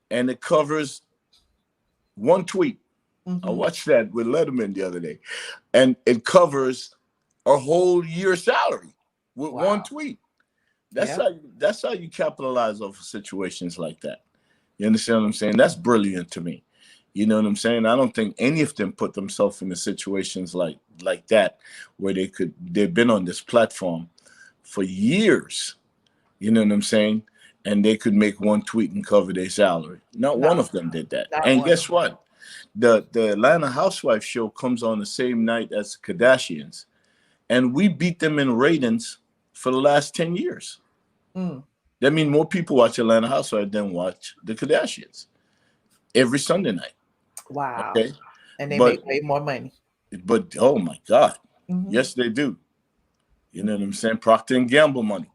and it covers one tweet. I watched that with Letterman the other day. And it covers a whole year's salary with one tweet. That's how you capitalize off of situations like that. You understand what I'm saying? That's brilliant to me. You know what I'm saying? I don't think any of them put themselves into situations like that where they've been on this platform for years. You know what I'm saying? And they could make one tweet and cover their salary. Not one of them did that. And guess what? The Atlanta Housewives show comes on the same night as the Kardashians. And we beat them in ratings for the last 10 years. That means more people watch Atlanta Housewives than watch the Kardashians every Sunday night. Wow. Okay. And they make way more money. But oh my God. Yes, they do. You know what I'm saying? Procter and Gamble money.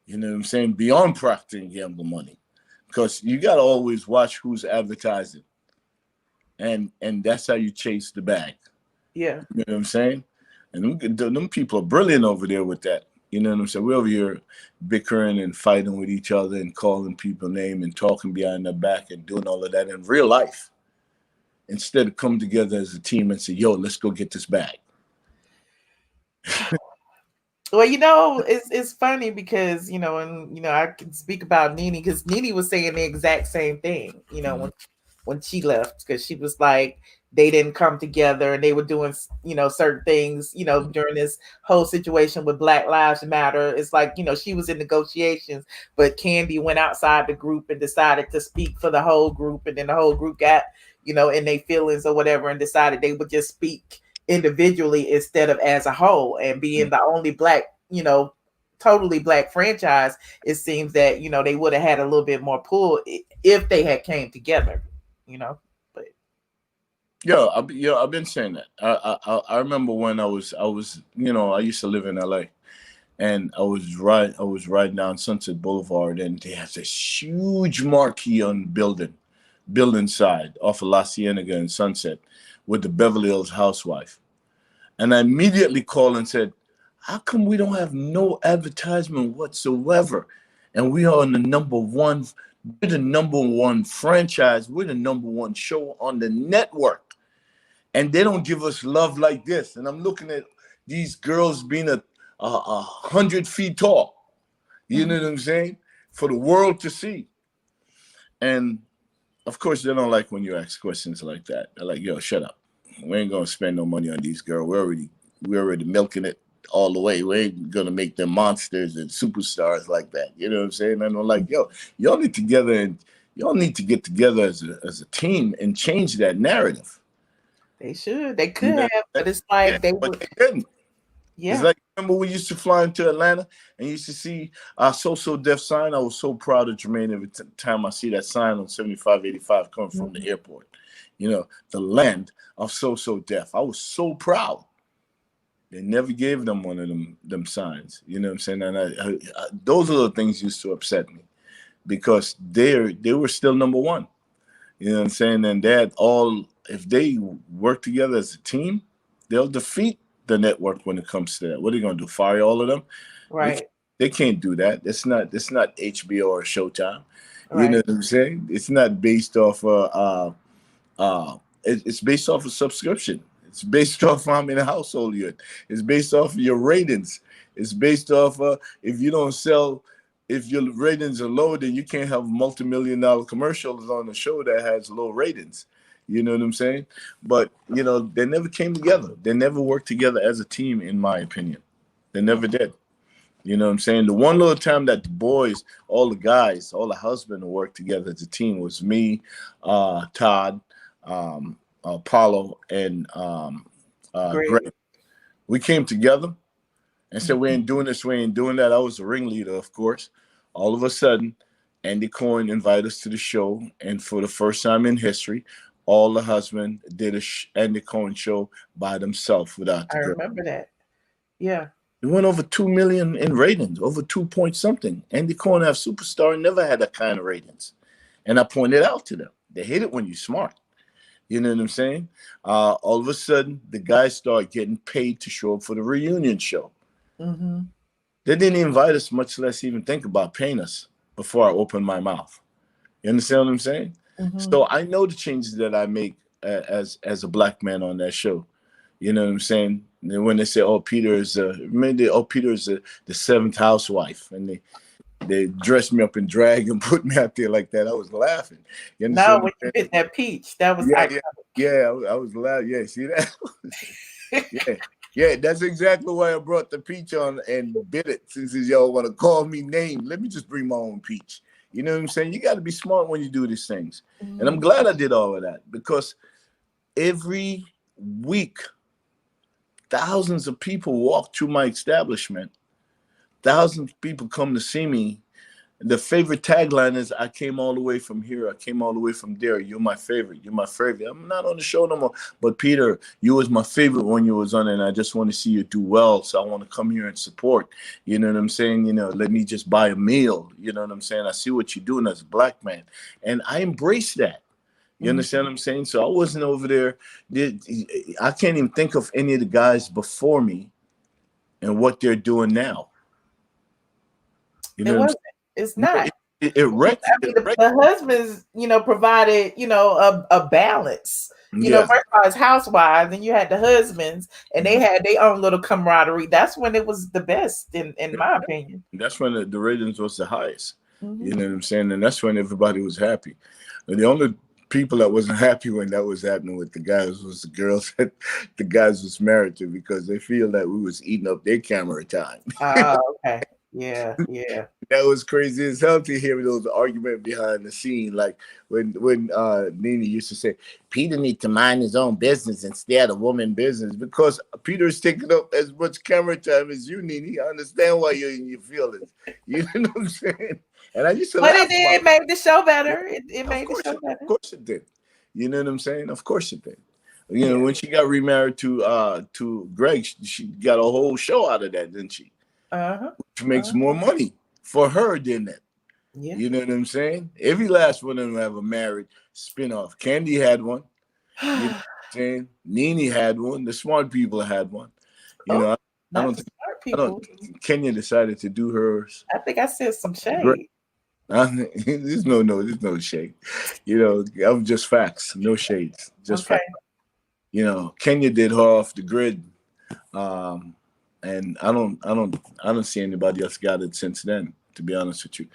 You know what I'm saying? Beyond Procter and Gamble money. Because you gotta always watch who's advertising. And that's how you chase the bag. Yeah. You know what I'm saying? And them people are brilliant over there with that. You know what I'm saying? We're over here bickering and fighting with each other and calling people names and talking behind their back and doing all of that in real life. Instead of coming together as a team and say, yo, let's go get this bag. Well, it's funny because, and, I can speak about Nene because Nene was saying the exact same thing, when she left, because she was like, they didn't come together and they were doing, certain things, during this whole situation with Black Lives Matter. It's like, she was in negotiations, but Candy went outside the group and decided to speak for the whole group. And then the whole group got, in their feelings or whatever and decided they would just speak individually instead of as a whole. And being the only Black, totally Black franchise, it seems that, they would have had a little bit more pull if they had came together, but. I've been saying that. I remember when I was, I used to live in LA, and I was riding down Sunset Boulevard, and they have this huge marquee on the building side off of La Cienega and Sunset with the Beverly Hills Housewife. And I immediately called and said, how come we don't have no advertisement whatsoever? And we are we're the number one franchise. We're the number one show on the network. And they don't give us love like this. And I'm looking at these girls being 100 feet tall. You know what I'm saying? For the world to see. And of course, they don't like when you ask questions like that. They're like, yo, shut up. We ain't gonna spend no money on these girls. We're already milking it all the way. We ain't gonna make them monsters and superstars like that. You know what I'm saying? And I'm like, yo, y'all need to get together as a team and change that narrative. They should. They You could know, have, but it's like they but would. they didn't. It's Yeah. like, remember we used to fly into Atlanta and used to see our So Deaf sign. I was so proud of Jermaine every time I see that sign on 7585 coming from the airport. You know, the land of So Deaf. I was so proud. They never gave them one of them signs. You know what I'm saying? And those little things used to upset me because they were still number one. You know what I'm saying? And that all, if they work together as a team, they'll defeat the network when it comes to that. What are they going to do? Fire all of them? Right. They can't do that. It's not HBO or Showtime. You know Right. what I'm saying? It's not based off it's based off of subscription. It's based off how many household you're in. It's based off of your ratings. It's based off if you don't sell, if your ratings are low, then you can't have multi-million-dollar commercials on the show that has low ratings. You know what I'm saying? But you know, they never came together. They never worked together as a team, in my opinion. They never did. You know what I'm saying? The one little time that the boys, all the guys, all the husbands worked together as a team was me, Todd, Paulo, and Great. Greg. We came together and said, we ain't doing this, we ain't doing that. I was the ringleader, of course. All of a sudden, Andy Cohen invited us to the show, and for the first time in history, all the husbands did a Andy Cohen show by themselves without the I girl. remember that. Yeah. It went over 2 million in ratings, over 2 point something. Andy Cohen, have Superstar, never had that kind of ratings. And I pointed out to them, they hate it when you're smart. You know what I'm saying? All of a sudden, the guys start getting paid to show up for the reunion show. Mm-hmm. They didn't invite us, much less even think about paying us before I opened my mouth. You understand what I'm saying? Mm-hmm. So I know the changes that I make as a black man on that show. You know what I'm saying? And when they say, "Oh, Peter is the seventh housewife," and they dressed me up in drag and put me out there like that, I was laughing. You No, understand? when you hit that peach, that was Yeah. I was laughing. Yeah, see that? Yeah. That's exactly why I brought the peach on and bit it. Since y'all want to call me name, let me just bring my own peach. You know what I'm saying? You got to be smart when you do these things. Mm-hmm. And I'm glad I did all of that because every week, thousands of people walk through my establishment. Thousands of people come to see me. The favorite tagline is, "I came all the way from here. I came all the way from there. You're my favorite. You're my favorite." I'm not on the show no more. But Peter, you was my favorite when you was on it, and I just want to see you do well. So I want to come here and support. You know what I'm saying? You know, let me just buy a meal. You know what I'm saying? I see what you're doing as a black man. And I embrace that. You understand what I'm saying? So I wasn't over there. I can't even think of any of the guys before me and what they're doing now. You know it what I'm wasn't. It's not. It wrecked. I mean, the husbands, provided, a balance. First of all, it's housewives, and you had the husbands, and they had their own little camaraderie. That's when it was the best, in my opinion. That's when the ratings was the highest. You know what I'm saying? And that's when everybody was happy. And the only people that wasn't happy when that was happening with the guys was the girls that the guys was married to, because they feel that we was eating up their camera time. Okay. Yeah. That was crazy as hell to hear those arguments behind the scene. Like when Nene used to say, Peter needs to mind his own business and stay out of woman business, because Peter's taking up as much camera time as you, Nene. I understand why you're in your feelings. You know what I'm saying? And I used to laugh. It made the show better. It made the show better. Of course it did. You know what I'm saying? Of course it did. You know, when she got remarried to Greg, she got a whole show out of that, didn't she? Which makes more money for her than that. Yeah. You know what I'm saying? Every last one of them have a married spinoff. Candy had one. You know what I'm saying? Nene had one. The smart people had one. You know, I don't think Kenya decided to do hers. I think I said some shade. There's no shade. You know, I'm just facts. No shades. Just facts. You know, Kenya did her off the grid. And I don't see anybody else got it since then, to be honest with you.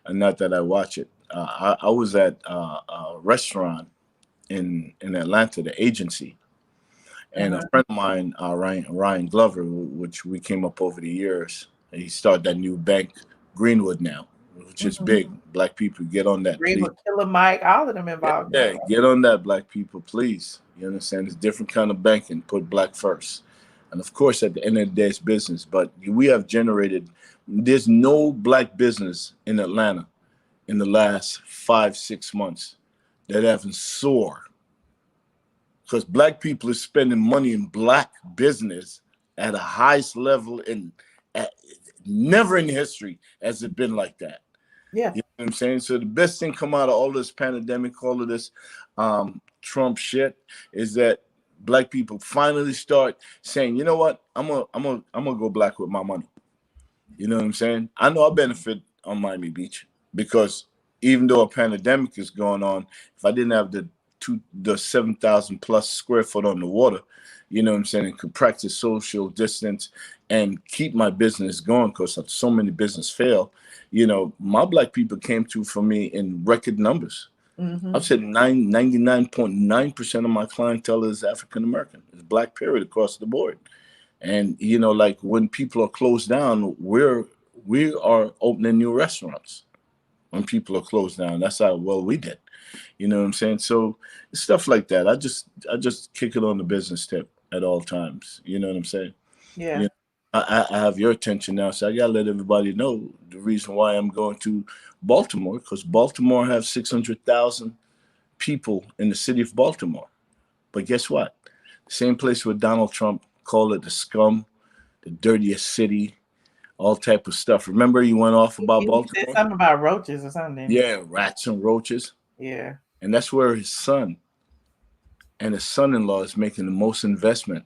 And not that I watch it. I was at a restaurant in Atlanta, the agency, and a friend of mine, Ryan Glover, which we came up over the years. He started that new bank, Greenwood now. which is big. Black people, get on that, Dream please. of Killer Mike, all of them involved. Yeah, get on that, black people, please. You understand? It's different kind of banking. Put black first. And of course, at the end of the day, it's business. But we have generated, there's no black business in Atlanta in the last 5-6 months that haven't soared. Because black people are spending money in black business at the highest level never in history has it been like that. Yeah. You know what I'm saying? So the best thing come out of all this pandemic, all of this Trump shit, is that black people finally start saying, you know what, I'm gonna go black with my money. You know what I'm saying? I know I benefit on Miami Beach because even though a pandemic is going on, if I didn't have the 7,000 plus square foot on the water, you know what I'm saying, and could practice social distance and keep my business going because so many business fail, you know, my black people came through for me in record numbers. I've said 99.9% of my clientele is African American. It's black period across the board. And, you know, like when people are closed down, we are opening new restaurants when people are closed down. That's how well we did. You know what I'm saying? So stuff like that. I just kick it on the business tip at all times. You know what I'm saying? Yeah. You know, I have your attention now, so I gotta let everybody know the reason why I'm going to Baltimore, because Baltimore has 600,000 people in the city of Baltimore. But guess what? Same place where Donald Trump called it the scum, the dirtiest city, all type of stuff. Remember he went off about Baltimore? He said something about roaches or something. Yeah, rats and roaches. Yeah. And that's where his son and his son-in-law is making the most investment,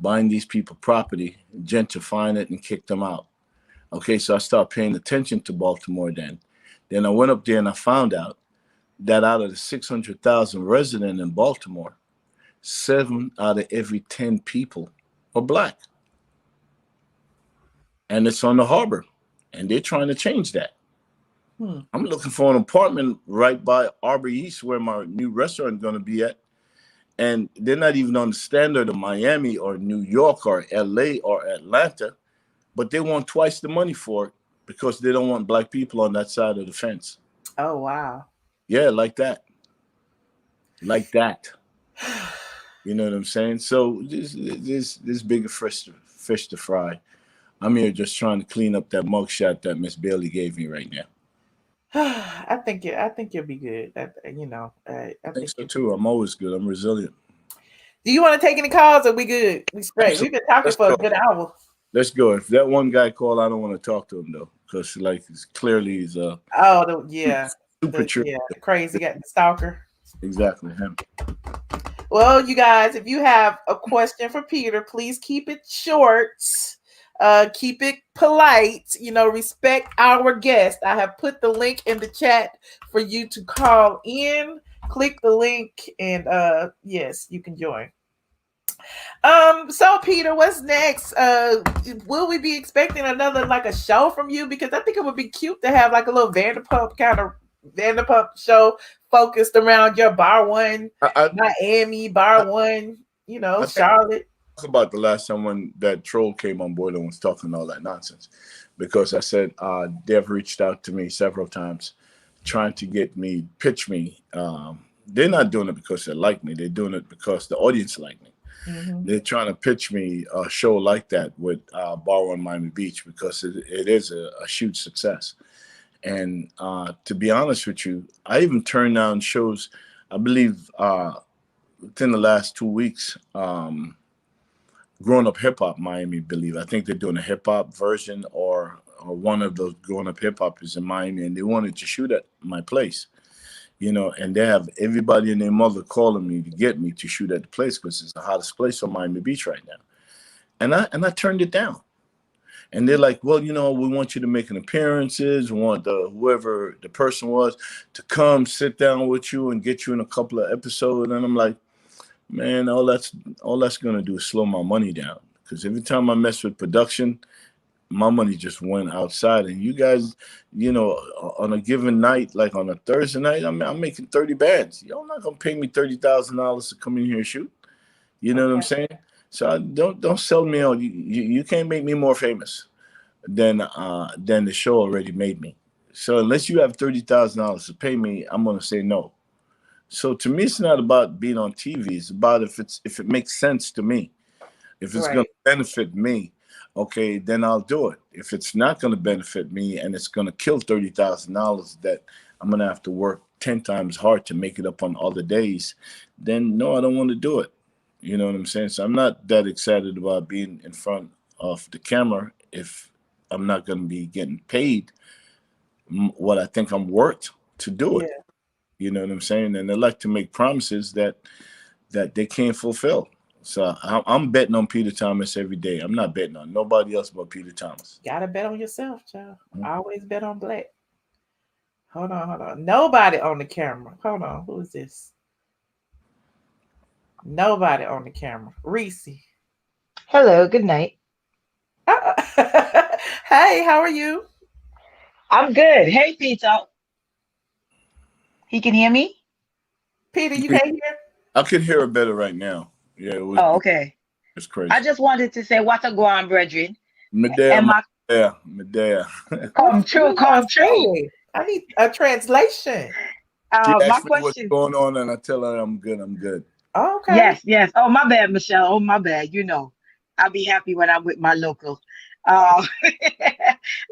buying these people property, gentrifying it, and kick them out. Okay, so I started paying attention to Baltimore then. Then I went up there and I found out that out of the 600,000 residents in Baltimore, 7 out of every 10 people are black. And it's on the harbor. And they're trying to change that. I'm looking for an apartment right by Arbor East where my new restaurant is going to be at. And they're not even on the standard of Miami or New York or LA or Atlanta, but they want twice the money for it because they don't want black people on that side of the fence. Oh, wow. Yeah, like that. Like that. You know what I'm saying? So this bigger fish to fry. I'm here just trying to clean up that mugshot that Miss Bailey gave me right now. I think you'll be good. I think so too. I'm always good. I'm resilient. Do you want to take any calls or we good? We straight. We've been talking for a good hour. Let's go. If that one guy called, I don't want to talk to him though, because like clearly he's super the crazy guy, the stalker. Exactly him. Well, you guys, if you have a question for Peter, please keep it short. Keep it polite, respect our guest. I have put the link in the chat for you to call in. Click the link and yes, you can join. So Peter, what's next? Will we be expecting another like a show from you? Because I think it would be cute to have like a little Vanderpump show focused around your bar one, Miami, bar one, Charlotte. About the last time when that troll came on board and was talking all that nonsense, because I said they've reached out to me several times trying to pitch me. They're not doing it because they like me. They're doing it because the audience like me. They're trying to pitch me a show like that with Bar One Miami Beach because it is a huge success. And to be honest with you, I even turned down shows, I believe within the last 2 weeks, Grown Up Hip Hop Miami, I think they're doing a hip hop version or one of those Grown Up Hip Hop is in Miami, and they wanted to shoot at my place, and they have everybody and their mother calling me to get me to shoot at the place because it's the hottest place on Miami Beach right now. And I turned it down. And they're like, well, we want you to make an appearances. We want whoever the person was to come sit down with you and get you in a couple of episodes. And I'm like, man, all that's gonna do is slow my money down. Because every time I mess with production, my money just went outside. And you guys, on a given night, like on a Thursday night, I'm making 30 bands. Y'all not gonna pay me $30,000 to come in here and shoot. You know what I'm saying? So don't sell me out. You can't make me more famous than the show already made me. So unless you have $30,000 to pay me, I'm gonna say no. So to me, it's not about being on TV. It's about if it makes sense to me. If it's going Right. to benefit me, okay, then I'll do it. If it's not going to benefit me and it's going to kill $30,000 that I'm going to have to work 10 times hard to make it up on other days, then no, I don't want to do it. You know what I'm saying? So I'm not that excited about being in front of the camera if I'm not going to be getting paid what I think I'm worth to do it. Yeah. You know what I'm saying? And they like to make promises that they can't fulfill. So I'm betting on Peter Thomas every day. I'm not betting on nobody else but Peter Thomas. Gotta bet on yourself, child. Mm-hmm. Always bet on Black. Hold on. Nobody on the camera. Hold on. Who is this? Nobody on the camera. Reese. Hello, good night. Hey, how are you? I'm good. Hey, Peter. He can hear me? Peter, you can't hear? I could hear it better right now. Yeah, Oh, okay. It's crazy. I just wanted to say what a go on, brethren. Medea, And my Medea. come true. I need a translation. She My asked me what's question. going on, and I tell her I'm good. Oh, okay. Yes. Oh, my bad, Michelle. Oh, my bad. I'll be happy when I'm with my local. Uh,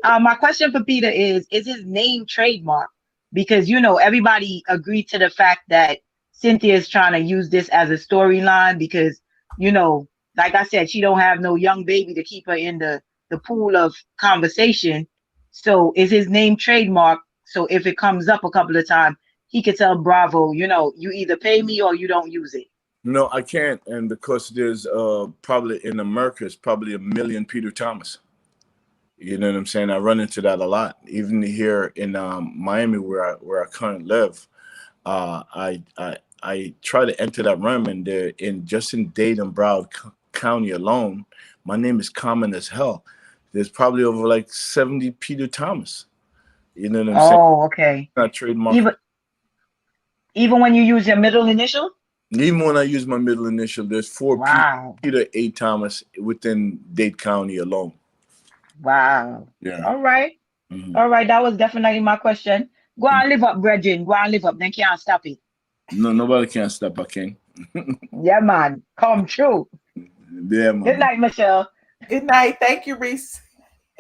my question for Peter is his name trademark? Because, everybody agreed to the fact that Cynthia is trying to use this as a storyline because, like I said, she don't have no young baby to keep her in the pool of conversation. So is his name trademark? So if it comes up a couple of times, he could tell Bravo, you either pay me or you don't use it. No, I can't, and because there's probably in America, it's probably a million Peter Thomas. You know what I'm saying? I run into that a lot, even here in Miami, where I currently live. I try to enter that realm, and there in Dade and Broward County alone, my name is common as hell. There's probably over like 70 Peter Thomas. You know what I'm saying? Oh, okay. Not trademark. Even when you use your middle initial? Even when I use my middle initial, there's 4 Wow. Peter A. Thomas within Dade County alone. Wow. Yeah. All right. Mm-hmm. All right. That was definitely my question. Go and live up, brethren. Go and live up. Then can't stop it. No, nobody can stop a king. Yeah, man. Come true. Yeah, man. Good night, Michelle. Good night. Thank you, Reese.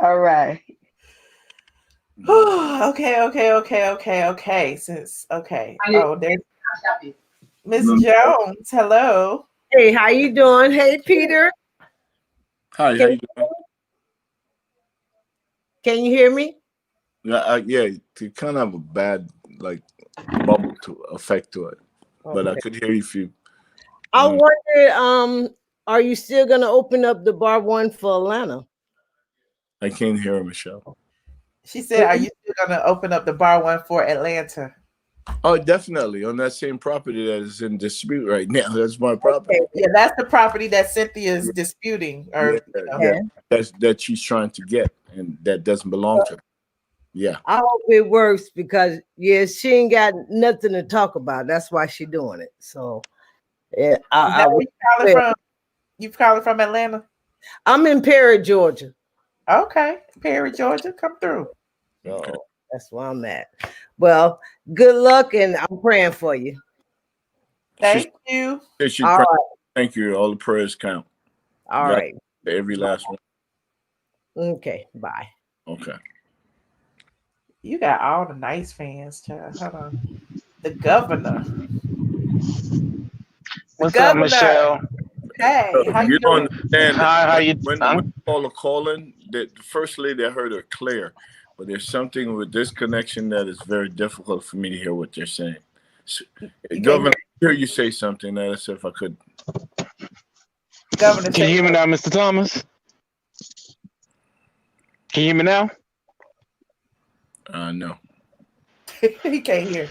All right. Okay. Oh, there's Miss No. Jones. Hello. Hey, how you doing? Hey, Peter. Hi, how you doing? Can you hear me? Yeah, you kind of have a bad bubble effect to it, but I could hear you if you. I wondered, are you still gonna open up the bar one for Atlanta? I can't hear her, Michelle. She said, "Are you still gonna open up the bar one for Atlanta?" Oh, definitely on that same property that is in dispute right now. That's my property. Okay. Yeah, that's the property that Cynthia is disputing, or that she's trying to get, and that doesn't belong to her. Yeah. I hope it works because she ain't got nothing to talk about. That's why she's doing it. So yeah, you calling from Atlanta? I'm in Perry, Georgia. Okay, Perry, Georgia, come through. Okay. That's where I'm at. Well, good luck, and I'm praying for you. Thank you. All right. Thank you. All the prayers count. All right. Every last one. Okay. Bye. Okay. You got all the nice fans, child. Hold on. The governor. What's up, Michelle? Hey, how you don't doing? understand. Hi, how you? When you call a call-in, the first lady I heard her clear, but there's something with this connection that is very difficult for me to hear what they're saying. So, Governor, I hear you say something. Let's see if I could. Governor, can you hear me now, Mr. Thomas? Can you hear me now? No. He can't hear.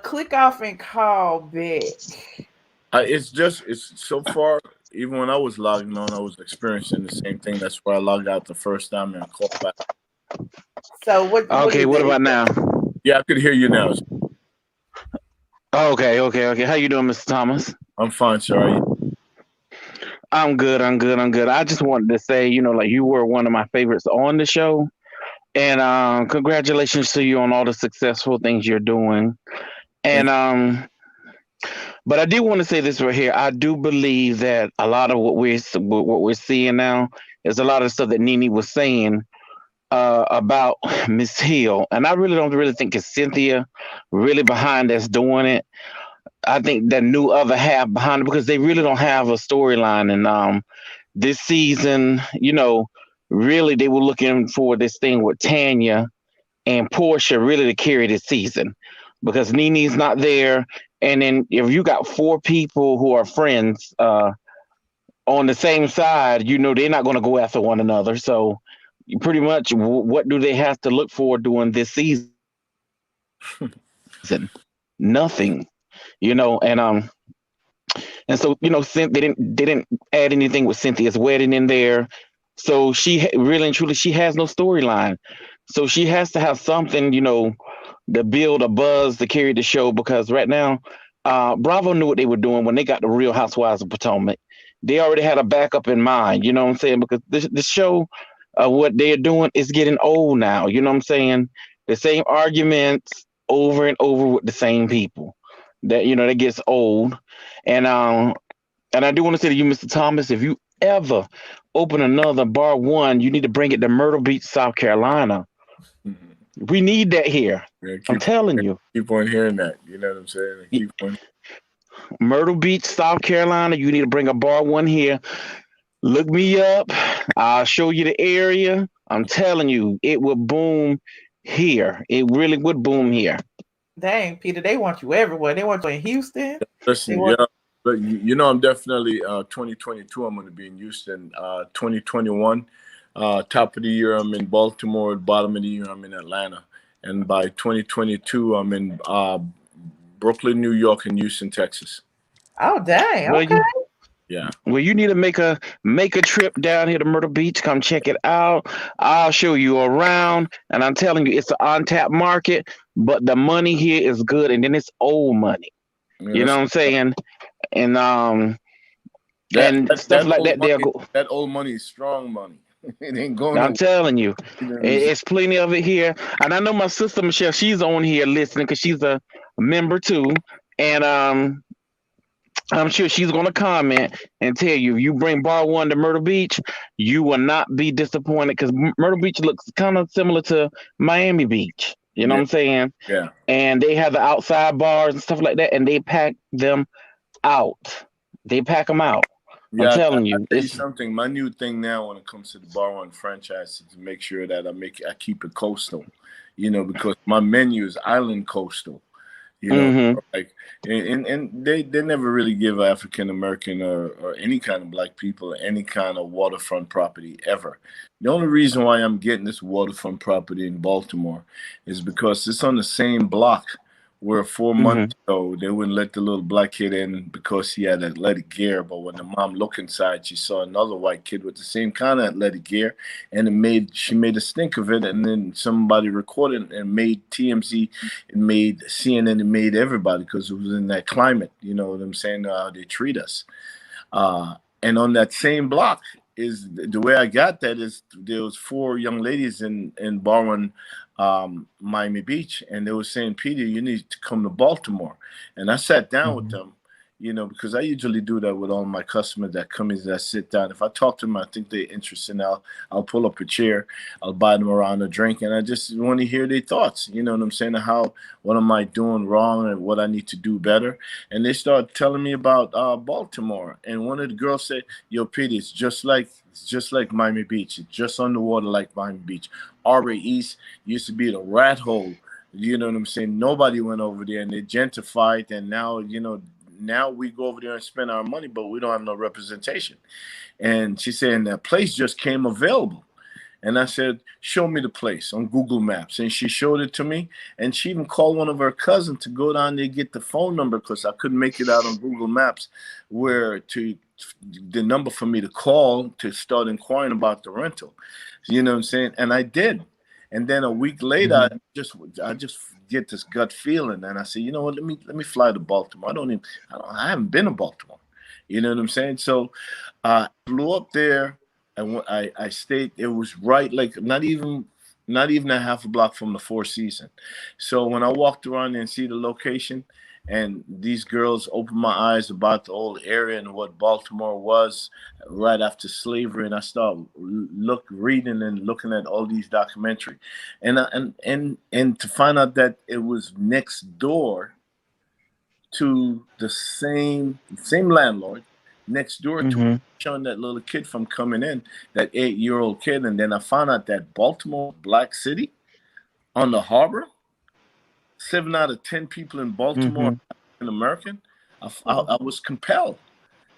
Click off and call back. It's so far. Even when I was logging on, I was experiencing the same thing. That's why I logged out the first time and called back. So what? Okay, what about now? Yeah, I could hear you now. Okay. How you doing, Mr. Thomas? I'm fine, sir. How are you? I'm good. I just wanted to say, you were one of my favorites on the show. And congratulations to you on all the successful things you're doing. Thank And but I do want to say this right here. I do believe that a lot of what we're seeing now is a lot of stuff that Nene was saying about Miss Hill, and I really don't really think it's Cynthia really behind that's doing it. I think that new other half behind it because they really don't have a storyline, and this season, really they were looking for this thing with Tanya and Portia really to carry this season because Nene's not there. And then if you got four people who are friends on the same side, they're not going to go after one another. So pretty much what do they have to look for during this season? Nothing, and so they didn't add anything with Cynthia's wedding in there. So really and truly she has no storyline. So she has to have something, to build a buzz to carry the show because right now, Bravo knew what they were doing when they got the Real Housewives of Potomac. They already had a backup in mind, you know what I'm saying? Because the show, what they're doing is getting old now, you know what I'm saying? The same arguments over and over with the same people. That gets old. And I do want to say to you, Mr. Thomas, if you ever open another bar one, you need to bring it to Myrtle Beach, South Carolina. We need that here. Yeah, I'm telling you. Keep on hearing that. You know what I'm saying? Keep on. Myrtle Beach, South Carolina, you need to bring a bar one here. Look me up. I'll show you the area. I'm telling you, it will boom here. It really would boom here. Dang, Peter, they want you everywhere. They want you in Houston. Listen, yeah, but I'm definitely 2022. I'm going to be in Houston. 2021, top of the year, I'm in Baltimore. Bottom of the year, I'm in Atlanta. And by 2022, I'm in Brooklyn, New York, and Houston, Texas. Oh, dang. Well, Okay. Yeah. Well, you need to make a trip down here to Myrtle Beach. Come check it out. I'll show you around. And I'm telling you, it's an untapped market, but the money here is good, and then it's old money. Yeah, you know what I'm saying? And stuff like that. That old money is strong money. It ain't going. I'm telling you, nowhere. it's plenty of it here. And I know my sister Michelle, she's on here listening because she's a member too. And I'm sure she's going to comment and tell you, if you bring bar one to Myrtle Beach, you will not be disappointed because Myrtle Beach looks kind of similar to Miami Beach. You know what I'm saying? Yeah. And they have the outside bars and stuff like that, and they pack them out. They pack them out. Yeah, I'm telling you. I'll tell you something. My new thing now when it comes to the bar one franchise is to make sure that I keep it coastal, because my menu is island coastal. Like, and they never really give African American or any kind of black people any kind of waterfront property ever. The only reason why I'm getting this waterfront property in Baltimore is because it's on the same block where 4 months ago they wouldn't let the little black kid in because he had athletic gear. But when the mom looked inside, she saw another white kid with the same kind of athletic gear, and she made a stink of it. And then somebody recorded and made TMZ, it made CNN, it made everybody because it was in that climate. You know what I'm saying? How they treat us. And on that same block is the way I got that is there was 4 young ladies in Barwon, Miami Beach, and they were saying, Peter, you need to come to Baltimore. And I sat down with them, because I usually do that with all my customers that come in, that I sit down. If I talk to them, I think they're interested, I'll pull up a chair, I'll buy them around a drink, and I just want to hear their thoughts. You know what I'm saying? What am I doing wrong and what I need to do better? And they started telling me about Baltimore. And one of the girls said, yo, Peter, it's just like Miami Beach. It's just on the water like Miami Beach. RA East used to be the rat hole. You know what I'm saying? Nobody went over there, and they gentrified, and now we go over there and spend our money, but we don't have no representation. And she said, and that place just came available. And I said, show me the place on Google Maps. And she showed it to me. And she even called one of her cousins to go down there and get the phone number because I couldn't make it out on Google Maps the number for me to call to start inquiring about the rental. You know what I'm saying? And I did. And then a week later, I just get this gut feeling, and I say, you know what? Let me fly to Baltimore. I haven't been to Baltimore. You know what I'm saying? So I flew up there, and I stayed. It was right, like not even not even a half a block from the Four Seasons. So when I walked around and see the location, and these girls opened my eyes about the old area and what Baltimore was right after slavery, and I started reading and looking at all these documentary, and to find out that it was next door to the same landlord, next door to showing that little kid from coming in, that 8-year-old kid, and then I found out that Baltimore, black city, on the harbor. 7 out of 10 people in Baltimore are African American. I was compelled.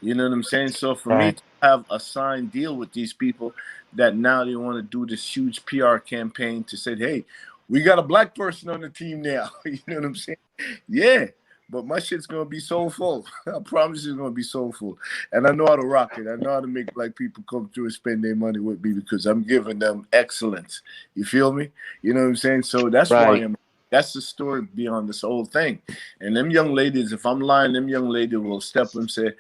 You know what I'm saying? So for me to have a signed deal with these people that now they want to do this huge PR campaign to say, hey, we got a black person on the team now. You know what I'm saying? Yeah. But my shit's going to be soulful. I promise it's going to be soulful. And I know how to rock it. I know how to make black people come through and spend their money with me because I'm giving them excellence. You feel me? You know what I'm saying? So that's why that's the story beyond this whole thing. And them young ladies, if I'm lying, them young ladies will step up and say,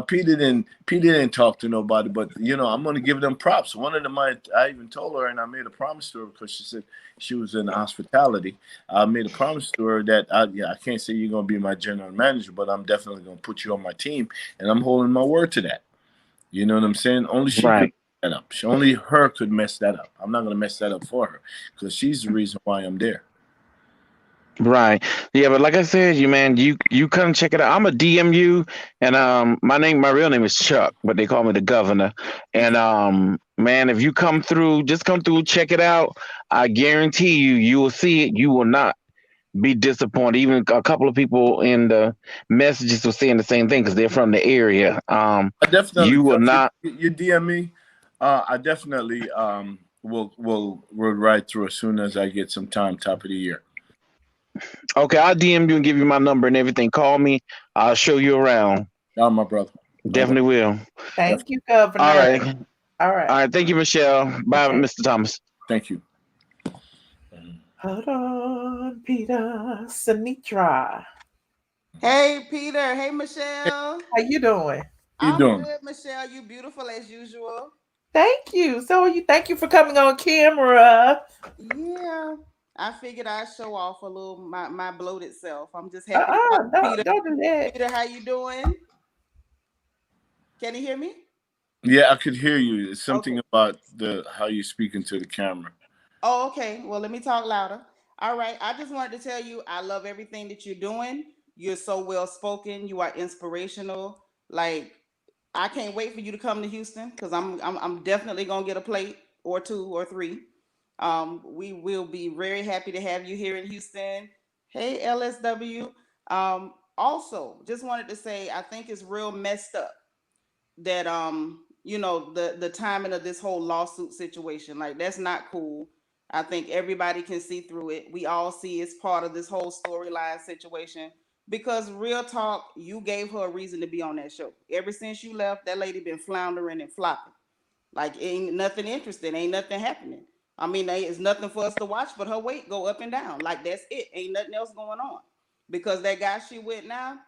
Peter didn't talk to nobody, but, you know, I'm going to give them props. One of them, I even told her, and I made a promise to her because she said she was in hospitality. I made a promise to her that, I can't say you're going to be my general manager, but I'm definitely going to put you on my team, and I'm holding my word to that. You know what I'm saying? Only she could mess that up. Only her could mess that up. I'm not going to mess that up for her because she's the reason why I'm there. Right. Yeah, but like I said, you come check it out. I'm a DMU, and my real name is Chuck, but they call me the governor. And man, if you come through, just come through, check it out. I guarantee you will see it. You will not be disappointed. Even a couple of people in the messages were saying the same thing because they're from the area. I definitely, you will not. You DM me. I definitely will ride through as soon as I get some time. Top of the year. Okay, I'll DM you and give you my number and everything. Call me. I'll show you around. Oh, my brother. Definitely will. Thank you, Governor. All right. All right. Thank you, Michelle. Bye, Mr. Thomas. Thank you. Hold on, Peter. Sinitra. Hey, Peter. Hey, Michelle. How you doing? I'm good, Michelle. You beautiful as usual. Thank you. Thank you for coming on camera. Yeah. I figured I'd show off a little my bloated self. I'm just happy. Don't do that. Peter, how you doing? Can you hear me? Yeah, I could hear you. It's something about how you speak into the camera. Oh, okay. Well, let me talk louder. All right. I just wanted to tell you I love everything that you're doing. You're so well spoken. You are inspirational. Like, I can't wait for you to come to Houston because I'm definitely gonna get a plate or 2 or 3. We will be very happy to have you here in Houston. Hey, LSW. Also, just wanted to say I think it's real messed up that the timing of this whole lawsuit situation. Like, that's not cool. I think everybody can see through it. We all see it's part of this whole storyline situation. Because real talk, you gave her a reason to be on that show. Ever since you left, that lady been floundering and flopping. Like, ain't nothing interesting, ain't nothing happening. I mean, it's nothing for us to watch, but her weight go up and down. Like, that's it. Ain't nothing else going on. Because that guy she with now,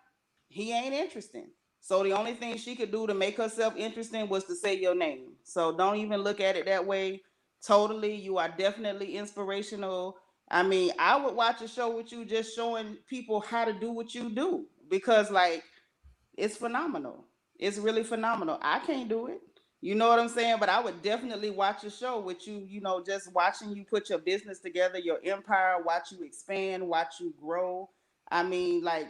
he ain't interesting. So the only thing she could do to make herself interesting was to say your name. So don't even look at it that way. Totally, you are definitely inspirational. I mean, I would watch a show with you just showing people how to do what you do because, like, it's phenomenal. It's really phenomenal. I can't do it. You know what I'm saying? But I would definitely watch a show with you, just watching you put your business together, your empire, watch you expand, watch you grow. I mean, like,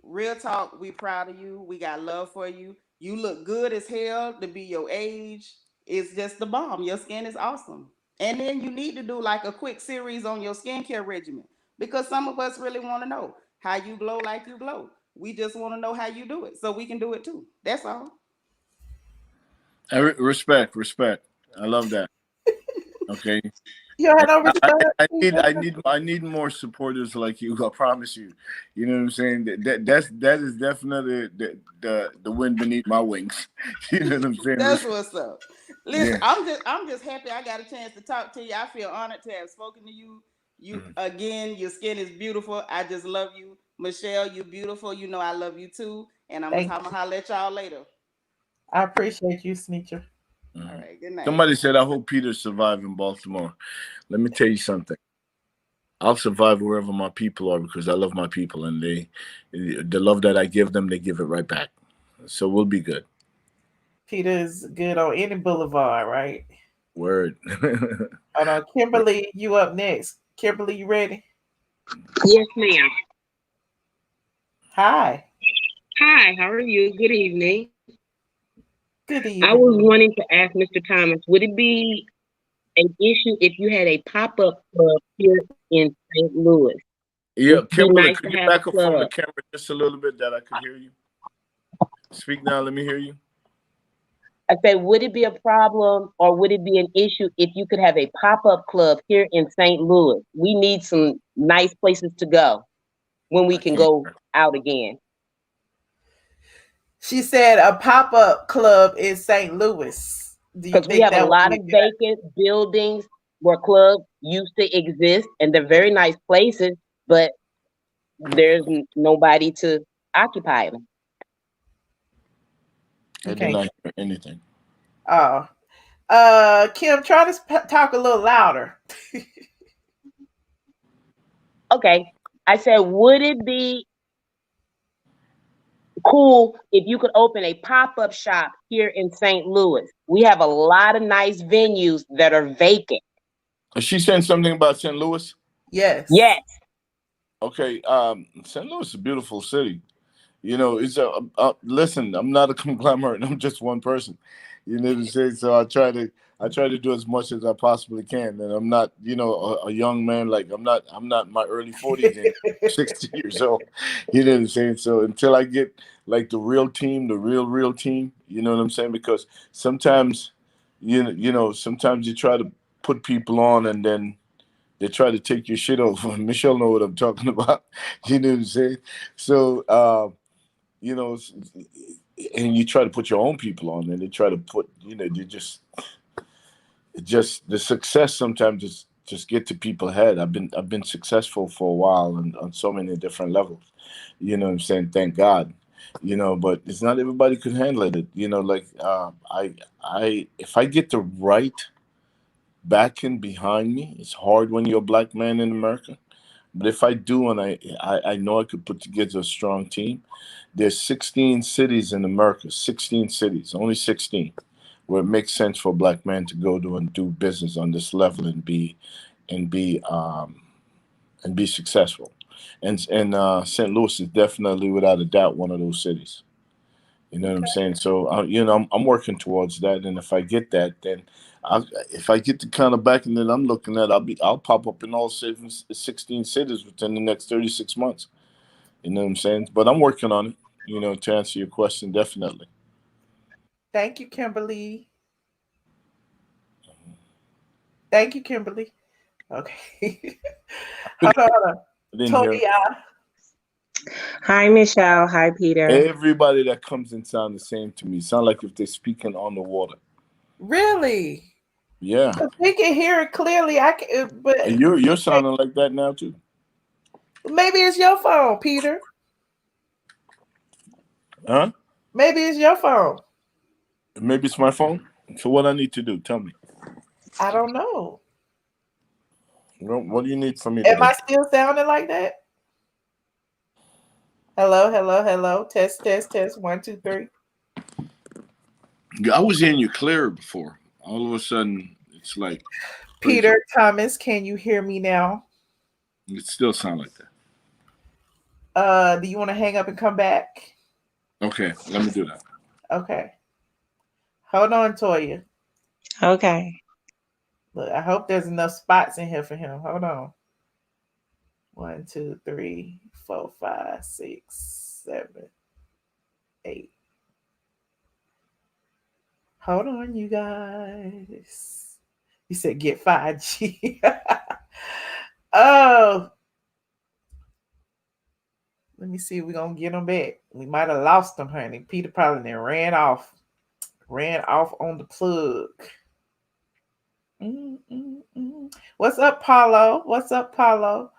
real talk, we proud of you. We got love for you. You look good as hell to be your age. It's just the bomb. Your skin is awesome. And then you need to do like a quick series on your skincare regimen because some of us really want to know how you glow like you glow. We just want to know how you do it so we can do it too. That's all. Respect. I love that. Okay. You had no respect. I need more supporters like you. I promise you. You know what I'm saying? That is definitely the wind beneath my wings. You know what I'm saying? That's what's up. Listen, yeah. I'm just happy I got a chance to talk to you. I feel honored to have spoken to you. Again, your skin is beautiful. I just love you. Michelle, you're beautiful. You know I love you too. And I'm gonna holler at y'all later. I appreciate you, Sneaker. Mhm. All right, good night. Somebody said, I hope Peter survive in Baltimore. Let me tell you something. I'll survive wherever my people are because I love my people, and the love that I give them, they give it right back. So we'll be good. Peter is good on any boulevard, right? Word. Hold on, Kimberly, you up next. Kimberly, you ready? Yes, ma'am. Hi. Hi, how are you? Good evening. Good I was evening. wanting to ask Mr. Thomas, would it be an issue if you had a pop-up club here in St. Louis? Yeah, Would it be Kimberly, nice could to you have a back up from the club? camera just a little bit that I could hear you? Speak now, let me hear you. I said, would it be a problem or would it be an issue if you could have a pop-up club here in St. Louis? We need some nice places to go when we I can can't go hear. out again. She said a pop-up club in St. Louis. Do you Because we think have a that would lot be of a good vacant buildings where clubs used to exist, and they're very nice places, but there's nobody to occupy them. I did Okay. not hear anything. Oh. Kim, try to talk a little louder. Okay, I said, would it be cool if you could open a pop-up shop here in St. Louis? We have a lot of nice venues that are vacant. Is she saying something about St. Louis? Yes. Yes. Okay, St. Louis is a beautiful city. You know, it's listen. I'm not a conglomerate. I'm just one person. You know what I'm saying? So I try to do as much as I possibly can, and I'm not, you know, a young man. Like I'm not in my early 40s and 60 years old. You know what I'm saying? So until I get like the real team, the real team, you know what I'm saying? Because sometimes, you know, sometimes you try to put people on, and then they try to take your shit over. Michelle know what I'm talking about. You know what I'm saying? So. You know, and you try to put your own people on, and they try to put, you know, you just the success sometimes just get to people's head. I've been successful for a while and on so many different levels. You know what I'm saying? Thank God. You know, but it's not everybody could handle it. You know, like I if I get the right backing behind me, it's hard when you're a black man in America. But if I do, and I know I could put together a strong team, there's 16 cities in America, 16 cities, only 16, where it makes sense for a black man to go to and do business on this level and be successful. And St. Louis is definitely, without a doubt, one of those cities. You know what I'm saying? So you know, I'm working towards that, and if I get that, then if I get the kind of backing that I'm looking at, I'll pop up in all 16 cities within the next 36 months. You know what I'm saying? But I'm working on it. You know, to answer your question, definitely. Thank you, Kimberly. Thank you, Kimberly. Okay. Hold on. I didn't hear Toya. Hi, Michelle. Hi, Peter. everybody that comes in sound the same to me. Sound like if they're speaking on the water. Really? Yeah, We can hear it clearly. I can, but and you're sounding like that now too. maybe it's your phone, Peter. Huh? Maybe it's your phone. Maybe it's my phone. So what I need to do? Tell me. I don't know. What do you need from me Am today? I still sounding like that? Hello, hello, hello. Test, test, test. 1, 2, 3. I was hearing you clearer before. All of a sudden, it's like crazy. Peter, Thomas, can you hear me now? It still sound like that. Do you want to hang up and come back? Okay, let me do that. Okay. Hold on, Toya. Okay. Look, I hope there's enough spots in here for him. Hold on. 1, 2, 3, 4, 5, 6, 7, 8. Hold on, you guys. You said get 5G. Oh, let me see if we're going to get them back. We might have lost them, honey. Peter probably then ran off. Ran off on the plug. What's up, Paulo? What's up, Paulo?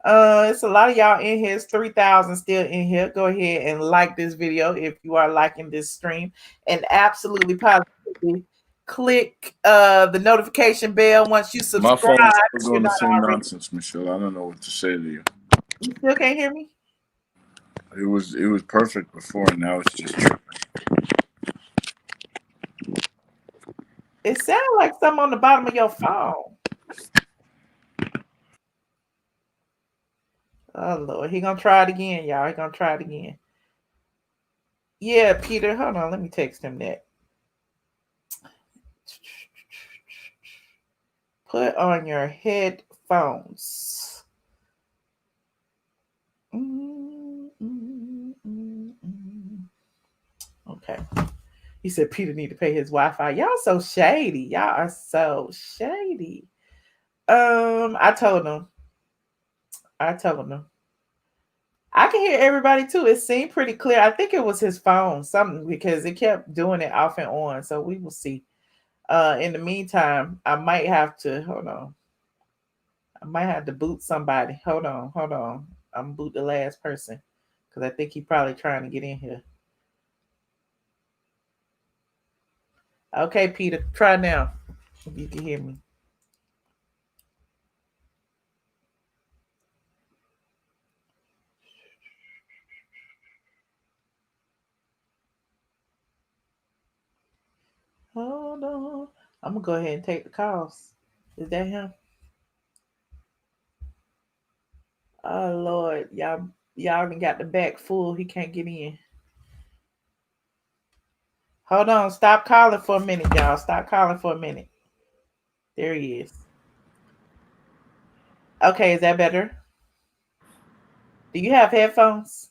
It's a lot of y'all in here. It's 3,000 still in here. Go ahead and like this video if you are liking this stream. And absolutely positively click the notification bell once you My subscribe. phone's still If you're doing the not same already. nonsense, Michelle. I don't know what to say to you. You still can't hear me? It was perfect before, and now it's just tripping. It sounds like something on the bottom of your phone. Oh Lord, he gonna try it again, y'all. He gonna try it again. Yeah, Peter, hold on. Let me text him that. Put on your headphones. Okay. He said Peter need to pay his Wi-Fi. Y'all so shady. Y'all are so shady. I told him. I can hear everybody too. It seemed pretty clear. I think it was his phone, something, because it kept doing it off and on. So we will see. In the meantime, I might have to hold on. I might have to boot somebody. Hold on. I'm gonna boot the last person because I think he's probably trying to get in here. Okay, Peter, try now. If you can hear me. Hold on. I'm gonna go ahead and take the calls. Is that him? Oh Lord, y'all done got the back full. He can't get in. Hold on. Stop calling for a minute, y'all. Stop calling for a minute. There he is. Okay, is that better? Do you have headphones?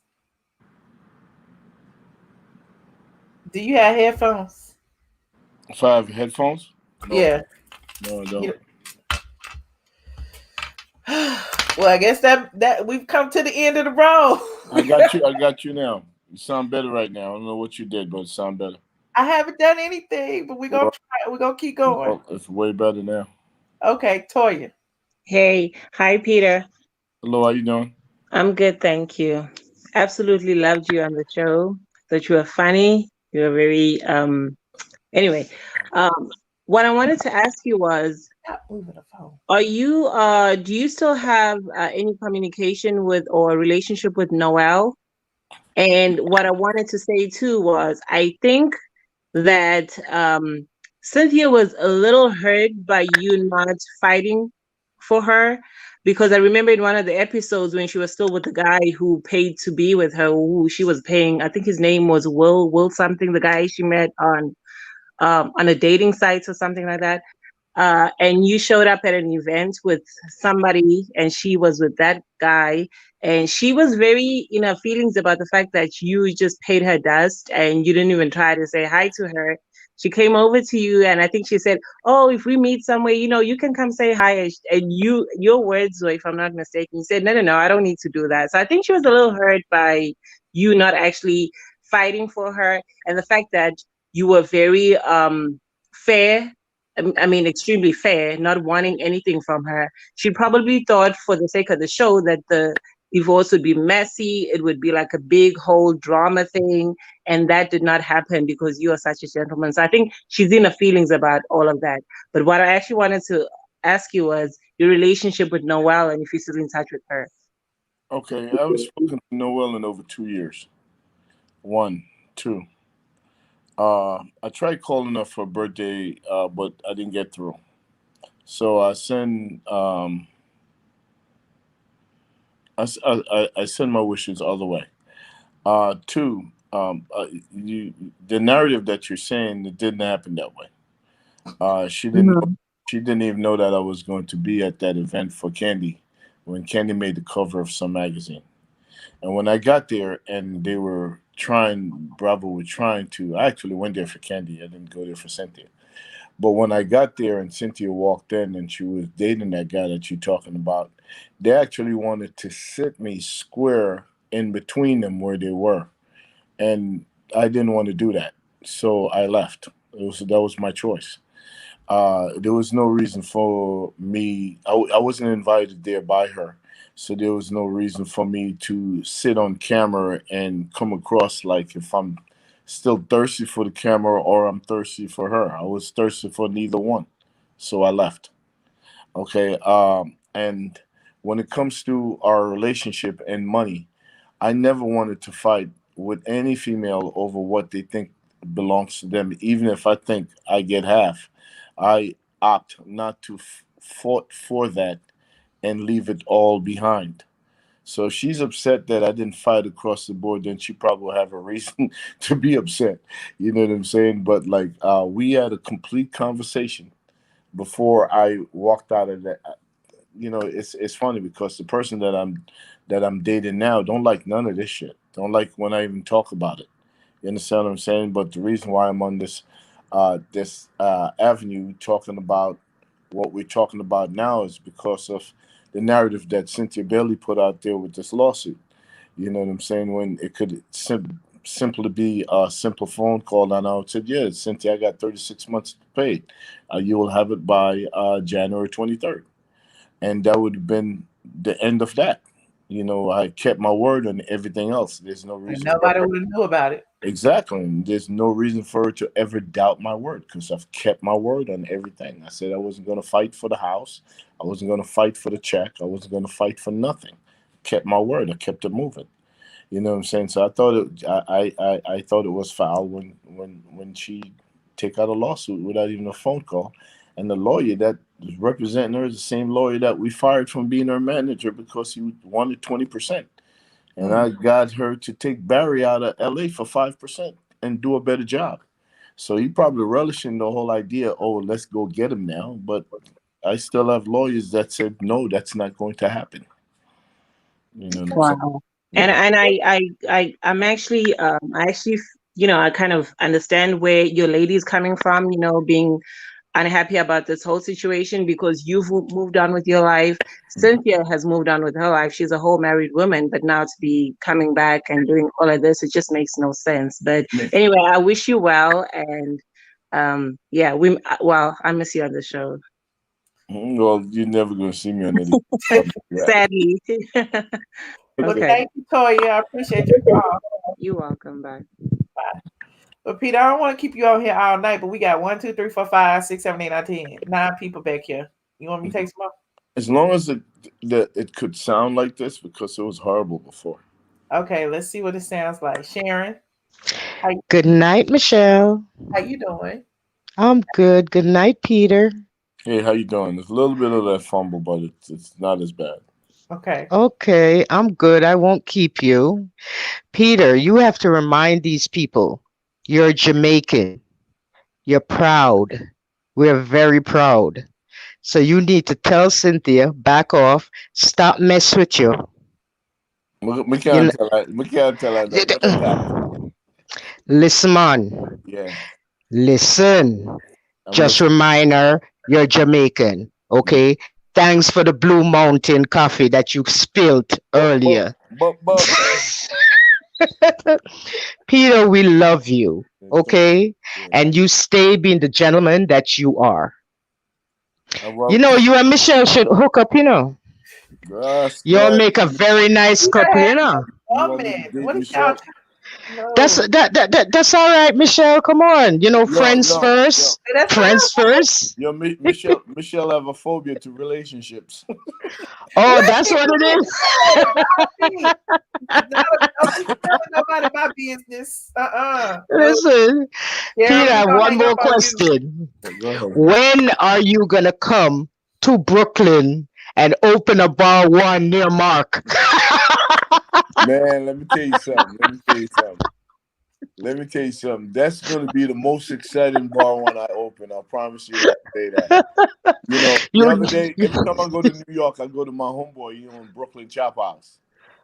Do you have headphones? If I have headphones? No. Yeah. No, I don't. Well, I guess that we've come to the end of the road. I got you now. You sound better right now. I don't know what you did, but it sound better. I haven't done anything, but we're gonna try. We're gonna keep going. Well, it's way better now. Okay, Toya. Hey, hi, Peter. Hello, how you doing? I'm good, thank you. Absolutely loved you on the show. Thought you were funny. You were very anyway. What I wanted to ask you was, Stop moving the phone. are you do you still have any communication with or relationship with Noel? And what I wanted to say too was, I think that Cynthia was a little hurt by you not fighting for her, because I remember in one of the episodes when she was still with the guy who paid to be with her, who she was paying, I think his name was Will something, the guy she met on a dating site or something like that. And you showed up at an event with somebody and she was with that guy, and she was very in her feelings about the fact that you just paid her dust and you didn't even try to say hi to her. She came over to you and I think she said, oh, if we meet somewhere, you can come say hi. And your words were, if I'm not mistaken, you said, no, I don't need to do that. So I think she was a little hurt by you not actually fighting for her, and the fact that you were very fair. I mean, extremely fair, not wanting anything from her. She probably thought, for the sake of the show, that the divorce would be messy. It would be like a big whole drama thing. And that did not happen because you are such a gentleman. So I think she's in her feelings about all of that. But what I actually wanted to ask you was your relationship with Noelle and if you're still in touch with her. Okay, I haven't spoken to Noel in over 2 years. 1, 2. I tried calling her for her birthday, but I didn't get through. So I send I send my wishes all the way. 2, the narrative that you're saying, it didn't happen that way. She didn't even know that I was going to be at that event for Candy when Candy made the cover of some magazine. And when I got there and they were Bravo were trying to, I actually went there for Candy. I didn't go there for Cynthia. But when I got there and Cynthia walked in and she was dating that guy that you're talking about, they actually wanted to sit me square in between them where they were. And I didn't want to do that. So I left. That was my choice. There was no reason for me. I wasn't invited there by her. So there was no reason for me to sit on camera and come across like if I'm still thirsty for the camera or I'm thirsty for her. I was thirsty for neither one. So I left. Okay. And when it comes to our relationship and money, I never wanted to fight with any female over what they think belongs to them, even if I think I get half. I opt not to fought for that and leave it all behind. So if she's upset that I didn't fight across the board, then she probably will have a reason to be upset. You know what I'm saying? But like we had a complete conversation before I walked out of that. It's funny because the person that I'm dating now don't like none of this shit. Don't like when I even talk about it. You understand what I'm saying? But the reason why I'm on this avenue talking about what we're talking about now is because of the narrative that Cynthia Bailey put out there with this lawsuit. You know what I'm saying? When it could simply be a simple phone call, and I would say, "Yeah, Cynthia, I got 36 months to pay. You will have it by January 23rd," and that would have been the end of that. I kept my word on everything else. There's no And reason for nobody her. would have knew about it. Exactly. And there's no reason for her to ever doubt my word because I've kept my word on everything. I said I wasn't going to fight for the house. I wasn't going to fight for the check. I wasn't going to fight for nothing. Kept my word. I kept it moving. You know what I'm saying? So I thought it was foul when she take out a lawsuit without even a phone call, and the lawyer that was representing her is the same lawyer that we fired from being her manager because he wanted 20%, and I got her to take Barry out of LA for 5% and do a better job. So he probably relishing the whole idea. Oh, let's go get him now, but I still have lawyers that said no, that's not going to happen. You know what I'm saying? Wow. I'm actually I kind of understand where your lady is coming from, being unhappy about this whole situation because you've moved on with your life. Cynthia has moved on with her life. She's a whole married woman, but now to be coming back and doing all of this, it just makes no sense. But anyway, I wish you well, and I miss you on the show. Well, you're never going to see me on any. Sadly. Well, Okay. thank you, Toya. I appreciate your call. You're welcome. Bye. Bye. But Peter, I don't want to keep you out here all night, but we got 1, 2, 3, 4, 5, 6, 7, 8, 9, 10, 9 people back here. You want me to take some more? As long as it could sound like this because it was horrible before. Okay, let's see what it sounds like. Sharon. Good night, Michelle. How you doing? I'm good. Good night, Peter. Hey, how you doing? There's a little bit of that fumble, but it's not as bad. Okay. Okay, I'm good. I won't keep you. Peter, you have to remind these people you're Jamaican. You're proud. We're very proud. So you need to tell Cynthia, back off, stop mess with you. We can't tell her that. Listen, man. Yeah. Listen. Just remind her you're Jamaican. Okay? Thanks for the Blue Mountain coffee that you spilled earlier. Peter, we love you. Okay? And you stay being the gentleman that you are. You and Michelle should hook up, You'll make a very nice couple, What is y'all? No. That's all right, Michelle. Come on. Friends first. Friends first. Michelle have a phobia to relationships. Oh, that's what it is. Nobody my business. Listen, Peter, I have one more question. When are you gonna come to Brooklyn and open a bar one near Marc? Man, let me tell you something. That's going to be the most exciting bar when I open. I promise you I say that. The other day, every time I go to New York, I go to my homeboy, in Brooklyn Chop House.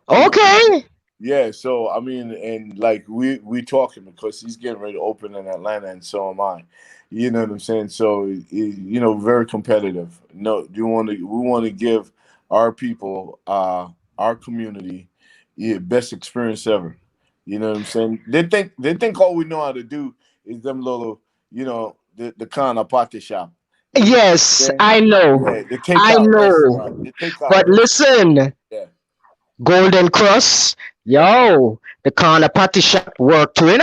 Okay. Yeah, so I mean, and like we talking because he's getting ready to open in Atlanta, and so am I. You know what I'm saying? So very competitive. No, we want to give our people, our community, best experience ever. You know what I'm saying? They think all we know how to do is them little, the kind of party shop. Yes, I know. Yeah, the takeout restaurant. The takeout But listen, Golden Cross, the corner party shop work too,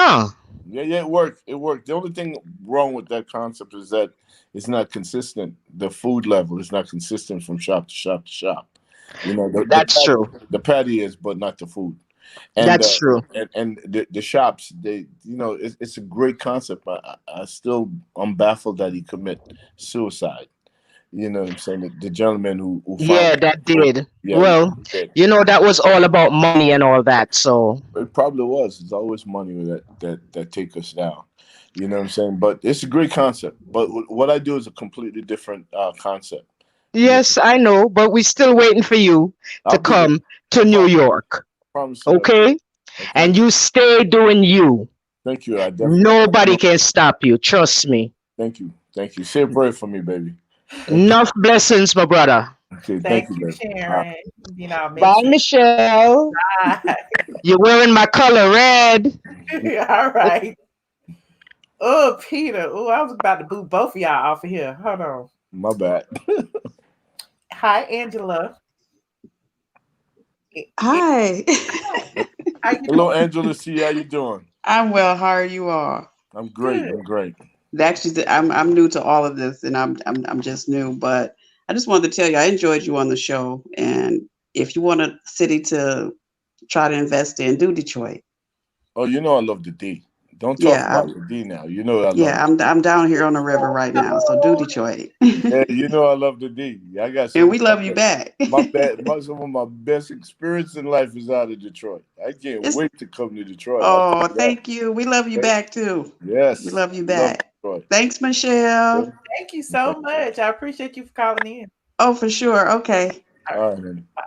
Yeah, it worked. It worked. The only thing wrong with that concept is that it's not consistent. The food level is not consistent from shop to shop to shop. You know, That's true. the patty is, but not the food. And That's true. the shops, they, you know, it's a great concept. I'm baffled that he commit suicide. You know what I'm saying? The gentleman who Yeah, found that it. did. Yeah, Well, he did. that was all about money and all that. So It probably was. It's always money that take us down. You know what I'm saying? But it's a great concept. But what I do is a completely different concept. You yes, I know, but we're still waiting for you to I'll be there. come to New York. Promise you. Okay? Okay. And you stay doing you. Thank you. I definitely. Nobody can stop you. Trust me. Thank you. Thank you. Say a prayer for me, baby. Thank you. Enough blessings, my brother. Okay. Thank Thank you, you, baby. Sharon. You know, make Bye, sure. Michelle. Bye. You're wearing my color red. All right. Oh, Peter. Oh, I was about to boot both of y'all off of here. Hold on. My bad. Hi, Angela. Hi. How you Hello, doing? Angela C. How you doing? I'm well. How are you all? I'm great. Good. I'm great. Actually, I'm new to all of this, and I'm just new. But I just wanted to tell you, I enjoyed you on the show, and if you want a city to try to invest in, do Detroit. Oh, you know I love the D. Don't talk Yeah, about the D now. You know I love yeah. it. I'm down here on the river right now, so do Detroit, Yeah, you know I love the D. I got and some we of my love you back. some of my best experience in life is out of Detroit. I can't It's wait to come to Detroit. I'll tell oh, you that. thank you. We love you Okay? back too. We Yes, love you love back. Detroit. Thanks, Michelle. Okay? Thank you so much. I appreciate you for calling in. Oh, for sure. Okay. All right. All right, man. Bye.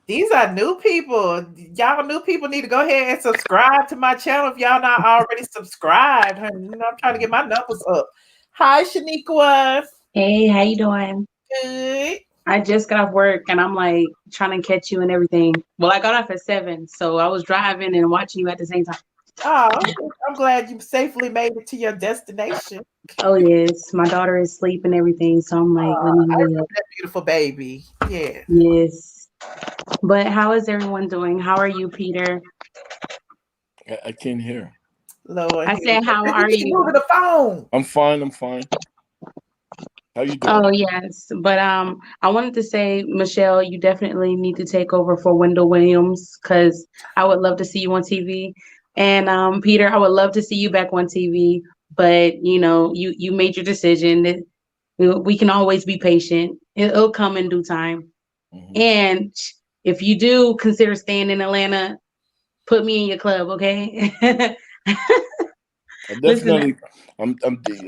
These are new people. Y'all new people need to go ahead and subscribe to my channel if y'all not already subscribed. You know, I'm trying to get my numbers up. Hi, Shaniqua. Hey, how you doing? Good. I just got off work and I'm like trying to catch you and everything. Well, I got off at 7, so I was driving and watching you at the same time. Oh, I'm glad you safely made it to your destination. Oh yes, my daughter is asleep and everything, so I'm like, let me I hurry remember up. that beautiful baby. Yeah. Yes. But how is everyone doing? How are you, Peter? I can't hear. Lord, I said, how you are keep you? moving the phone. I'm fine. I'm fine. How you doing? Oh yes, but I wanted to say, Michelle, you definitely need to take over for Wendell Williams because I would love to see you on TV, and Peter, I would love to see you back on TV. But you know, you made your decision. That we can always be patient. It'll come in due time. Mhm. And if you do consider staying in Atlanta, put me in your club, okay? I Listen, definitely.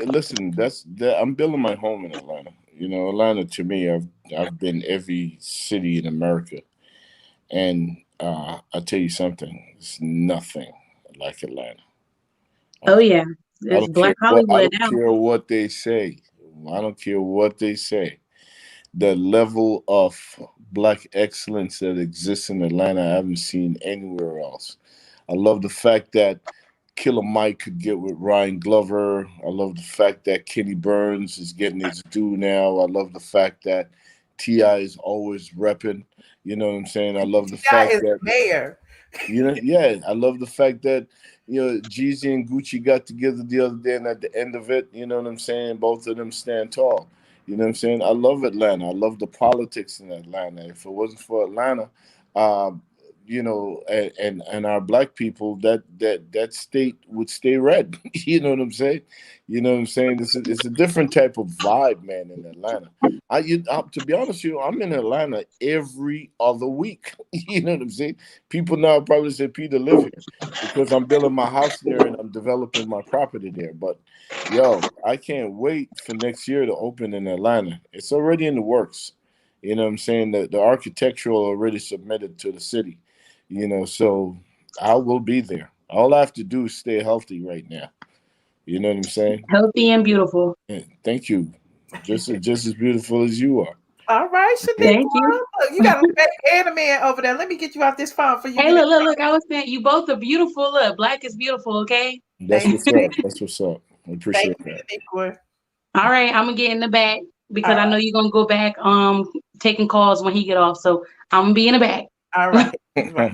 Listen. I'm building my home in Atlanta. You know, Atlanta to me, I've been every city in America, and I'll tell you something. It's nothing like Atlanta. oh yeah, I it's don't care Black what I Hollywood don't now. care what they say. I don't care what they say. The level of black excellence that exists in Atlanta, I haven't seen anywhere else. I love the fact that Killer Mike could get with Ryan Glover. I love the fact that Kenny Burns is getting his due now. I love the fact that Ti is always repping. You know what I'm saying? I love the That fact is the that mayor. yeah, I love the fact that Jeezy and Gucci got together the other day, and at the end of it, you know what I'm saying, both of them stand tall. You know what I'm saying? I love Atlanta. I love the politics in Atlanta. If it wasn't for Atlanta, um, and our black people, that state would stay red. You know what I'm saying? You know what I'm saying? It's a different type of vibe, man, in Atlanta. To be honest with you, I'm in Atlanta every other week. You know what I'm saying? People now probably say, Peter, live here because I'm building my house there and I'm developing my property there. But yo, I can't wait for next year to open in Atlanta. It's already in the works. You know what I'm saying? The architectural already submitted to the city. So I will be there. All I have to do is stay healthy right now. You know what I'm saying? Healthy and beautiful. Yeah, thank you. Just as beautiful as you are. All right, Shaniqua. Thank you. Look, you got a fake and a man over there. Let me get you off this phone for you Hey, get it. look. I was saying you both are beautiful. Look, black is beautiful, okay? That's Thank what's up. That's what's up. I thank appreciate you, that. Shaniqua. All right, I'm gonna get in the back All because I right. know you're gonna go back taking calls when he get off. So I'm gonna be in the back. All right. Right.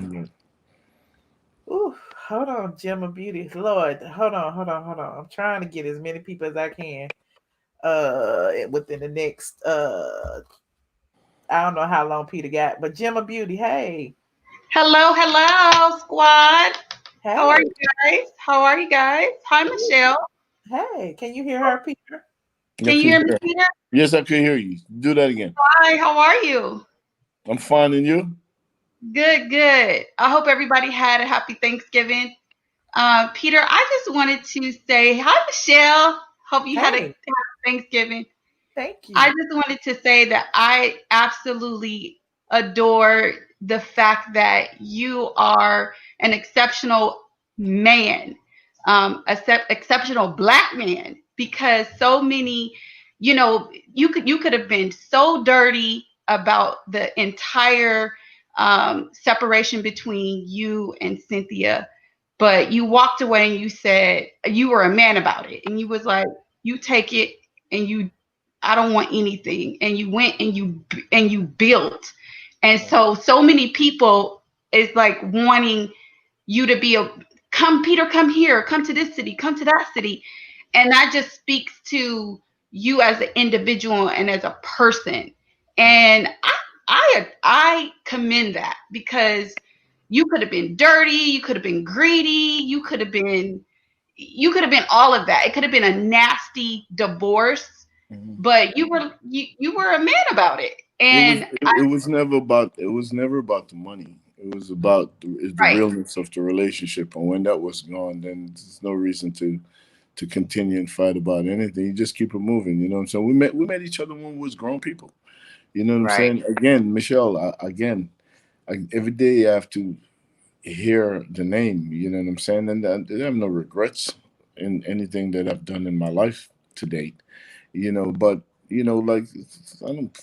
Ooh, hold on, Gemma Beauty. Lord, hold on, hold on, hold on. I'm trying to get as many people as I can. Within the next I don't know how long Peter got, but Gemma Beauty, hey. Hello, hello, squad. How are Hey. you guys? How are you guys? Hi, Michelle. Hey, can you hear her, Peter? Can you hear me, Peter? Yes, I can hear you. Do that again. Hi, how are you? I'm fine, and you? Good, good. I hope everybody had a happy Thanksgiving. Peter, I just wanted to say hi, Michelle. Hope you had a Hey, happy Thanksgiving. thank I you. just wanted to say that I absolutely adore the fact that you are an exceptional man, exceptional black man, because so many, you could have been so dirty about the entire separation between you and Cynthia, but you walked away and you said you were a man about it, and you was like, you take it and you I don't want anything. And you went and you built. And so many people is like wanting you to be a come, Peter, come here, come to this city, come to that city. And that just speaks to you as an individual and as a person. And I commend that, because you could have been dirty, you could have been greedy, you could have been all of that. It could have been a nasty divorce, but you were a man about it. It was And it was never about the money. It was about the right, realness of the relationship, and when that was gone, then there's no reason to continue and fight about anything. You just keep it moving. You know what I'm saying? We met each other when we was grown people. You know what I'm right. saying? Again, Michelle. Every day I have to hear the name. You know what I'm saying? And I have no regrets in anything that I've done in my life to date. But like I don't.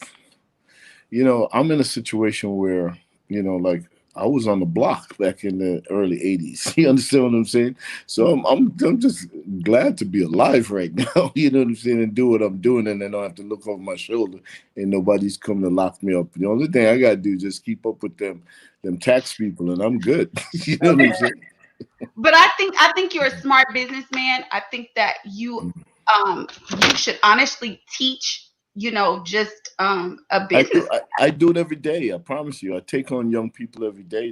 I'm in a situation where, like I was on the block back in the early '80s. You understand what I'm saying? So I'm just glad to be alive right now. You know what I'm saying? And do what I'm doing, and I don't have to look over my shoulder, and nobody's coming to lock me up. The only thing I gotta do is just keep up with them tax people, and I'm good. You know what I'm saying? But I think you're a smart businessman. I think that you should honestly teach, just a I do. business. I do it every day. I promise you. I take on young people every day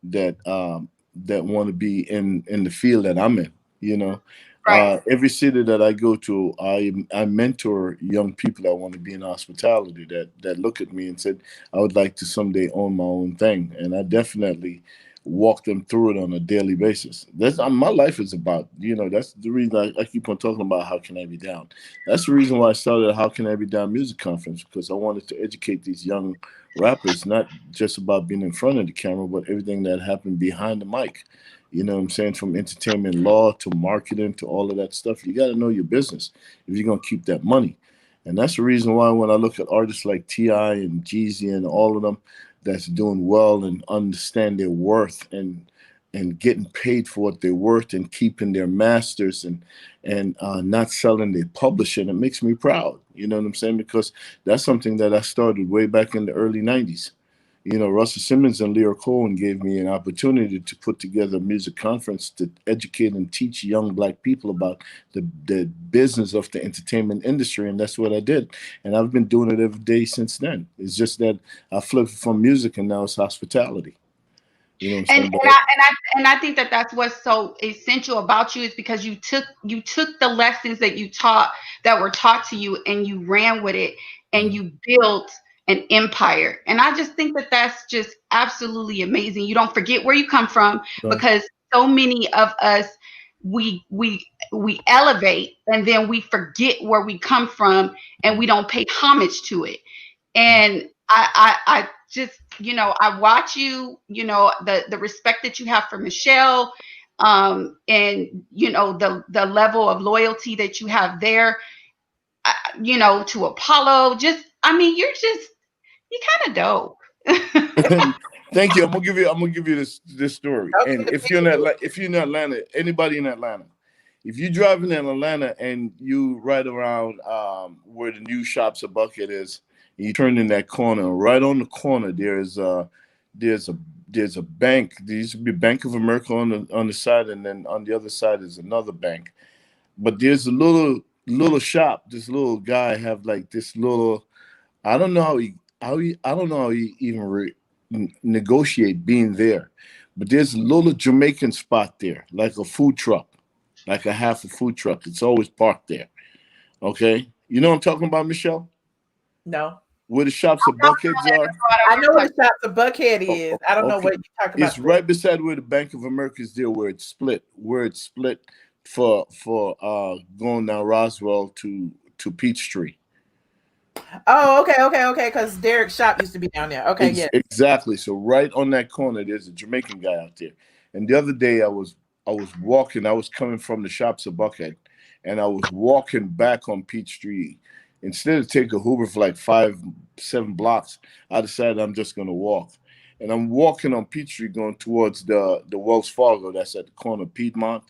that want to be in the field that I'm in. You know, Right. every city that I go to, I mentor young people that want to be in hospitality that look at me and said, I would like to someday own my own thing, and I definitely walk them through it on a daily basis. That's my life is about. That's the reason I keep on talking about how can I be down. That's the reason why I started How Can I Be Down Music Conference, because I wanted to educate these young rappers, not just about being in front of the camera, but everything that happened behind the mic. You know what I'm saying? From entertainment law to marketing to all of that stuff. You got to know your business if you're going to keep that money. And that's the reason why when I look at artists like T.I. and Jeezy and all of them that's doing well and understand their worth and getting paid for what they're worth and keeping their masters and not selling their publishing, it makes me proud. You know what I'm saying? Because that's something that I started way back in the early '90s. Russell Simmons and Lear Cohen gave me an opportunity to put together a music conference to educate and teach young black people about the business of the entertainment industry, and that's what I did. And I've been doing it every day since then. It's just that I flipped from music and now it's hospitality. You know what I'm And saying? and But I think that that's what's so essential about you, is because you took the lessons that you taught, that were taught to you, and you ran with it, and you built an empire. And I just think that that's just absolutely amazing. You don't forget where you come from, right. because so many of us, we elevate and then we forget where we come from, and we don't pay homage to it. And I just, I watch you, the respect that you have for Michelle, and the level of loyalty that you have to Apollo. You're kind of dope. Thank you. I'm gonna give you this story. Okay, And if you're in Atlanta, anybody in Atlanta, if you're driving in Atlanta and you right around where the new Shops a Bucket is, and you turn in that corner, right on the corner there's a there's a bank. There used to be Bank of America on the side, and then on the other side is another bank. But there's a little shop. This little guy have like this little. I don't know how he I don't know how he even negotiate being there. But there's a little Jamaican spot there, like a food truck, like a half a food truck. It's always parked there. Okay, you know what I'm talking about, Michelle? No. Where the shops of Buckheads are. I know what the shops of Buckhead Oh, is. I don't know okay. what you're talking about. It's right beside where the Bank of America is there, where it's split for going down Roswell to Peachtree. Oh, okay. Because Derek's shop used to be down there. Okay, yeah. Exactly. So right on that corner, there's a Jamaican guy out there. And the other day, I was walking. I was coming from the shops of Buckhead, and I was walking back on Peachtree. Instead of taking Uber for like 5-7 blocks, I decided I'm just gonna walk. And I'm walking on Peachtree going towards the Wells Fargo that's at the corner of Piedmont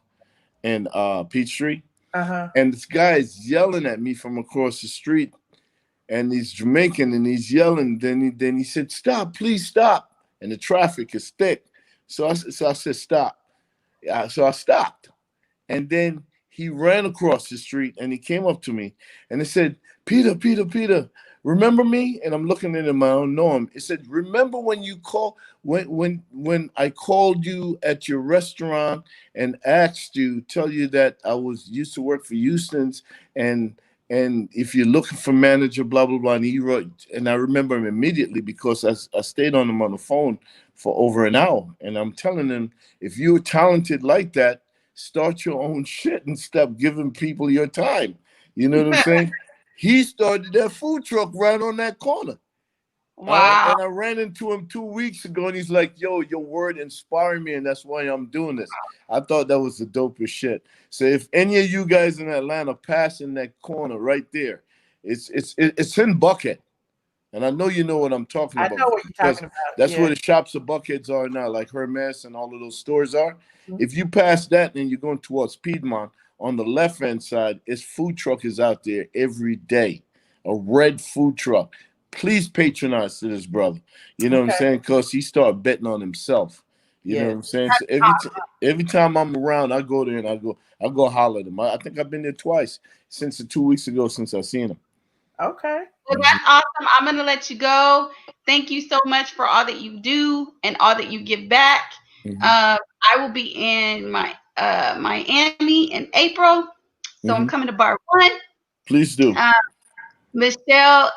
and Peachtree. Uh-huh. And this guy is yelling at me from across the street, and he's Jamaican, and he's yelling. Then he said, "Stop, please stop." And the traffic is thick, so I said, "Stop." So I stopped, and then he ran across the street, and he came up to me, and he said, Peter, remember me?" And I'm looking at him, I don't know him. He said, "Remember when you when I called you at your restaurant and tell you that I used to work for Houston's, and if you're looking for manager, blah, blah, blah." And he wrote, and I remember him immediately because I stayed on him on the phone for over an hour. And I'm telling him, if you're talented like that, start your own shit and stop giving people your time. You know what I'm saying? He started that food truck right on that corner. Wow. And I ran into him 2 weeks ago, and he's like, "Yo, your word inspired me, and that's why I'm doing this." I thought that was the dopest shit. So if any of you guys in Atlanta pass in that corner right there, it's in Buckhead. And I know you know what I'm talking I about. know what you're Because talking about. that's Yeah. where the shops of Buckheads are now, like Hermes and all of those stores are. Mhm. If you pass that and you're going towards Piedmont, on the left-hand side, its food truck is out there every day. A red food truck. Please patronize to this brother. You know what I'm Okay. saying? Because he started betting on himself. You know Yes. what I'm saying? So every time I'm around, I go there and I go holler at him. I think I've been there twice since the 2 weeks ago since I seen him. Okay. Well, that's awesome. I'm going to let you go. Thank you so much for all that you do and all that you give back. I will be in Miami in April, so I'm coming to Bar 1. Please do. Michelle,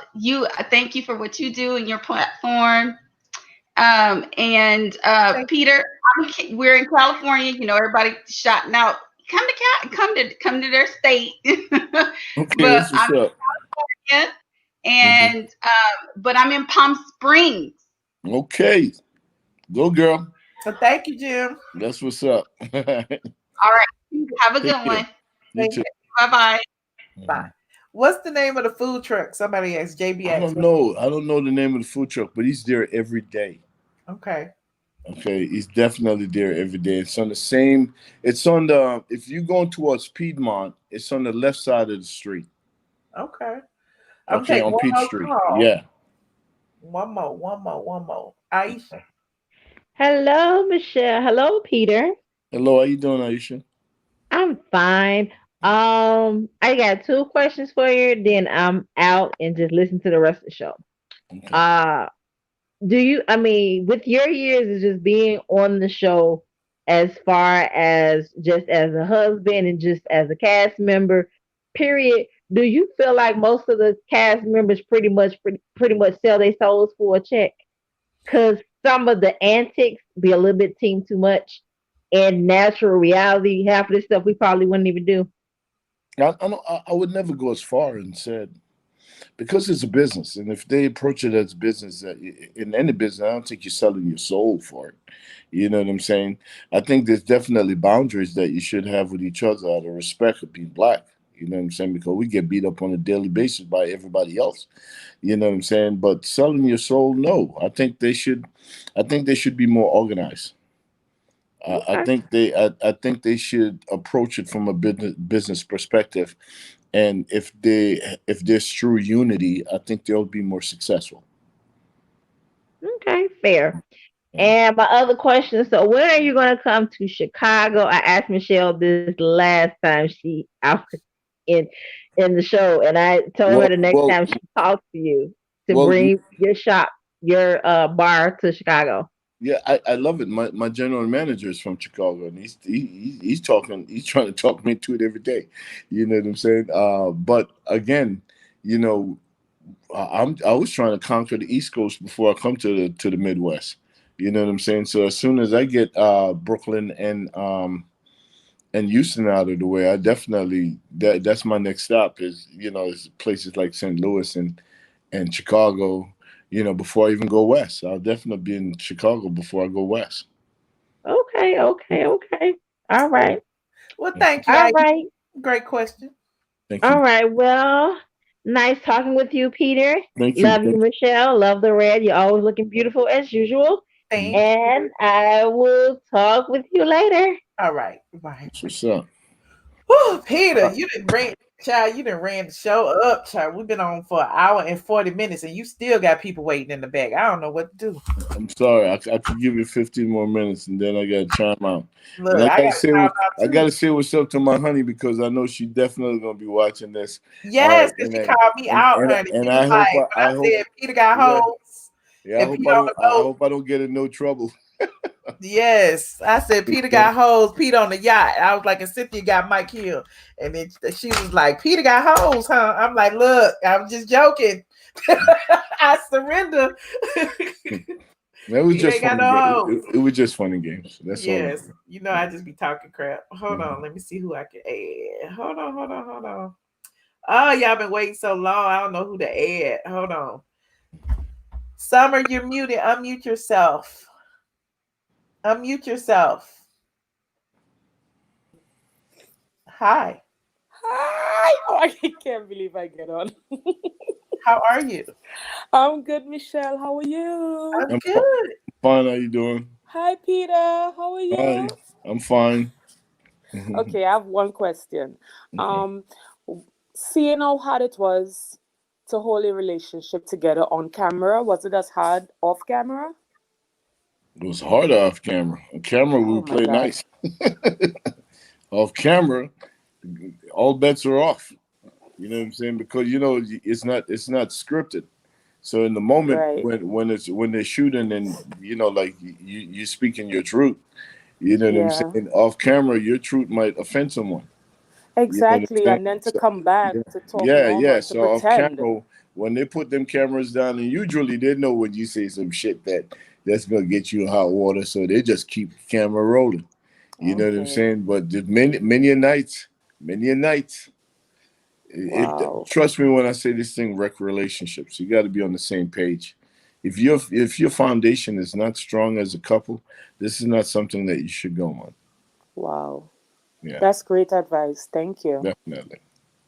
thank you for what you do in your platform. And Peter, we're in California. You know, everybody shouting out, come to their state. Okay, But that's what's I'm in up. California, and but I'm in Palm Springs. Okay. Go, girl. So thank you, Jim. That's what's up. All right. Have a good one. You too. Bye-bye. Bye. What's the name of the food truck? Somebody asked. JB I asked. don't know. I don't know the name of the food truck, but he's there every day. Okay. Okay, he's definitely there every day. It's on the same. It's on the. If you're going towards Piedmont, it's on the left side of the street. Okay. I'm Okay, taking on one more Peachtree. call. Yeah. One more. Aisha. Hello, Michelle. Hello, Peter. Hello, how you doing, Aisha? I'm fine. I got two questions for you, then I'm out and just listen to the rest of the show. Okay. I mean, with your years of just being on the show, as far as just as a husband and just as a cast member, period, do you feel like most of the cast members pretty much sell their souls for a check? Because some of the antics be a little bit team too much, and natural reality, half of this stuff we probably wouldn't even do. I would never go as far and said, because it's a business, and if they approach it as business, in any business, I don't think you're selling your soul for it. You know what I'm saying? I think there's definitely boundaries that you should have with each other out of respect of being black. You know what I'm saying? Because we get beat up on a daily basis by everybody else. You know what I'm saying? But selling your soul, no. I think they should be more organized. I think they should approach it from a business perspective, and if there's true unity, I think they'll be more successful. Okay, fair. And my other question, so when are you going to come to Chicago? I asked Michelle this last time she out in in the show, and I told her Well, the next well, time she talks to you to well. bring your shop, your bar to Chicago. Yeah, I love it. My general manager is from Chicago, and he's talking. He's trying to talk me into it every day. You know what I'm saying? But again, you know, I was trying to conquer the East Coast before I come to the Midwest. You know what I'm saying? So as soon as I get Brooklyn and Houston out of the way, I definitely that's my next stop. Is places like St. Louis and Chicago. Before I even go west, I'll definitely be in Chicago before I go west. Okay, okay, okay. All right. Well, thank you. All right. Great question. Thank All you. right. Well, nice talking with you, Peter. Thank you. Love you, Michelle. Love the red. You're always looking beautiful as usual. Thank you. And I will talk with you later. All right. Bye. What's up? Whew, Peter, you didn't ran the show up, child. We've been on for an hour and 40 minutes, and you still got people waiting in the back. I don't know what to do. I'm sorry. I could give you 15 more minutes, and then I got to chime out. Look, And I got to time out I too. got to say what's up to my honey because I know she definitely gonna be watching this. Yes, because she called me out, honey. She And was I like, hope when I said Peter got yeah, hoes I and hope Peter I on don't the I boat. hope I don't get in no trouble. Yes, I said Peter got hoes, Peter on the yacht. I was like, and Cynthia got Mike Hill, and then she was like, Peter got hoes, huh? I'm like, look, I'm just joking. I surrender. It was Peter just ain't got fun no games. hoes. It was just fun and games. That's all. Yes, I just be talking crap. Hold on, let me see who I can add. Hold on. Oh, y'all been waiting so long. I don't know who to add. Hold on. Summer, you're muted. Unmute yourself. Unmute yourself. Hi. Hi! Oh, I can't believe I get on. How are you? I'm good, Michelle. How are you? I'm good. Fine. How you doing? Hi, Peter. How are Hi. you? I'm fine. Okay, I have one question. Um, Seeing how hard it was to hold a relationship together on camera, was it as hard off camera? It was hard off camera. On camera, we Oh would my play God. nice. Off camera, all bets are off. You know what I'm saying? Because it's not scripted. So in the moment Right. when they're shooting and like you speaking your truth, you know what I'm Yeah. saying? Off camera, your truth might offend someone. You know what I'm Exactly. saying? And then to So, come back yeah, to talk yeah. normal, to So off pretend. camera, when they put them cameras down, and usually they know when you say some shit that's gonna get you in hot water, so they just keep the camera rolling. You know what I'm Okay. saying? But many a nights, Wow. trust me when I say this thing wreck relationships. You got to be on the same page. If your foundation is not strong as a couple, this is not something that you should go on. Wow. Yeah, That's great advice. Thank you. definitely.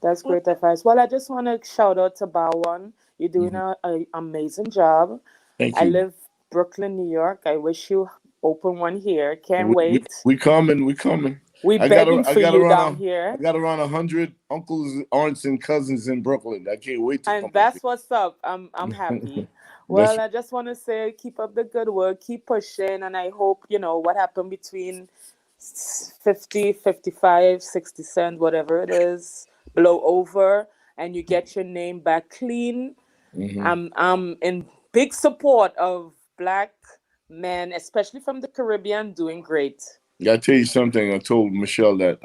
That's great advice. Well, I just want to shout out to Bowen. You're doing Mhm. an amazing job. Thank I you. live Brooklyn, New York. I wish you open one here. Can't We, we, wait. we coming. We coming. We I got begging I for got you around down I here. got around 100 uncles, aunts, and cousins in Brooklyn. I can't wait to come And up that's what's up. I'm happy. here. That's Well, I just want to say keep up the good work, keep pushing, and I hope, what happened between 50, 55, 60 cent, whatever it is, blow over and you get your name back clean. hmm I'm in big support of Black men, especially from the Caribbean, doing great. I tell you something. I told Michelle that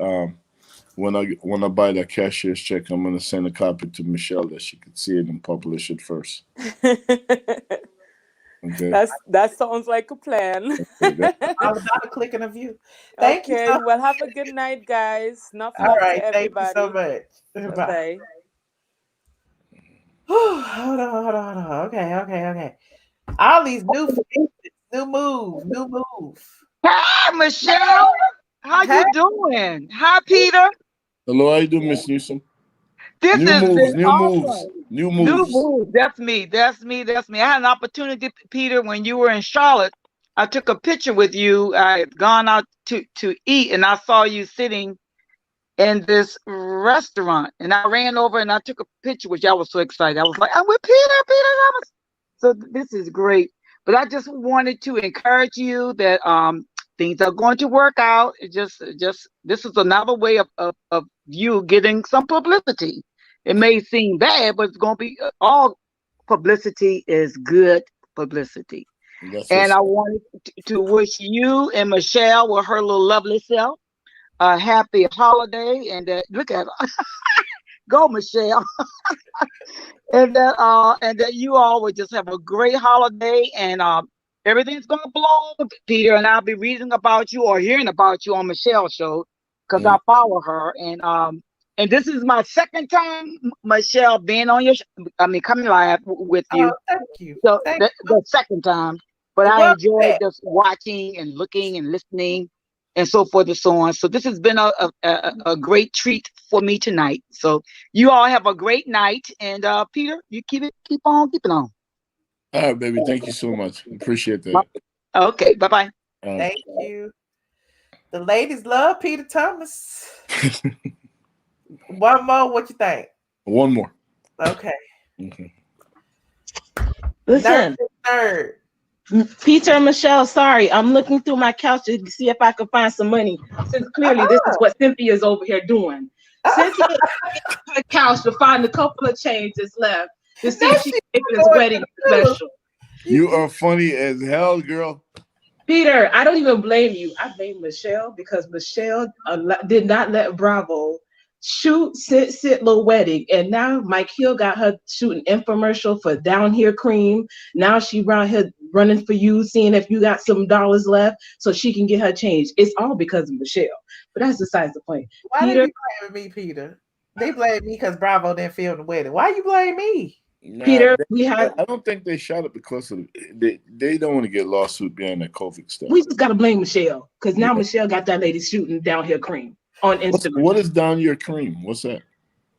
when I buy that cashier's check, I'm gonna send a copy to Michelle that she could see it and publish it first. Okay. That sounds like a plan. Okay. All about a click and a view. Thank you Okay, so well, have a good night, guys. Enough All love right. to Thank you so everybody. much. Bye Bye. bye. Hold on. Okay. All these new faces, new move. Hi, Michelle. How Hey, you doing? Hi, Peter. Hello, how you doing, Miss Newsom? This New has moves, been new moves, awesome. new New moves. move. That's me. That's me. That's me. I had an opportunity, Peter, when you were in Charlotte. I took a picture with you. I had gone out to eat, and I saw you sitting in this restaurant, and I ran over and I took a picture with you. I was so excited. I was like, I'm with Peter. Peter. So this is great. But I just wanted to encourage you that things are going to work out. It just this is another way of you getting some publicity. It may seem bad, but it's going to be all publicity is good publicity. That's And what's I up. wanted to wish you and Michelle with her little lovely self a happy holiday. And look at her. Go, Michelle. And that you all would just have a great holiday, and everything's gonna blow over, Peter. And I'll be reading about you or hearing about you on Michelle's show because I follow her. And this is my second time, Michelle, being on your coming live with you. Thank you. So Thank the second time, but I Welcome enjoyed back. just watching and looking and listening and so forth and so on. So this has been a great treat for me tonight. So you all have a great night, and Peter, you keep on keeping on. All right, baby. Thank you so much. Appreciate that. Okay, bye-bye. Thank you. The ladies love Peter Thomas. One more, what you think? One more. Okay. Listen, Third. Peter and Michelle, sorry, I'm looking through my couch to see if I can find some money. Since clearly this is what Cynthia's over here doing. Cynthia her couch to find a couple of change that's left to see if she can make this wedding special. You are funny as hell, girl. Peter, I don't even blame you. I blame Michelle because Michelle did not let Bravo shoot sit little wedding, and now Mike Hill got her shooting infomercial for Down Here cream. Now she around here running for you, seeing if you got some dollars left so she can get her change. It's all because of Michelle, but that's besides the point. Why Peter, they blaming me, Peter? They blame me because Bravo didn't film the wedding. Why you blame me? Nah, Peter, we had. I don't think they shot it because of they don't want to get lawsuit behind that COVID stuff. We just gotta blame Michelle because now Michelle got that lady shooting Down Here cream on Instagram. What is Down Your cream? What's that?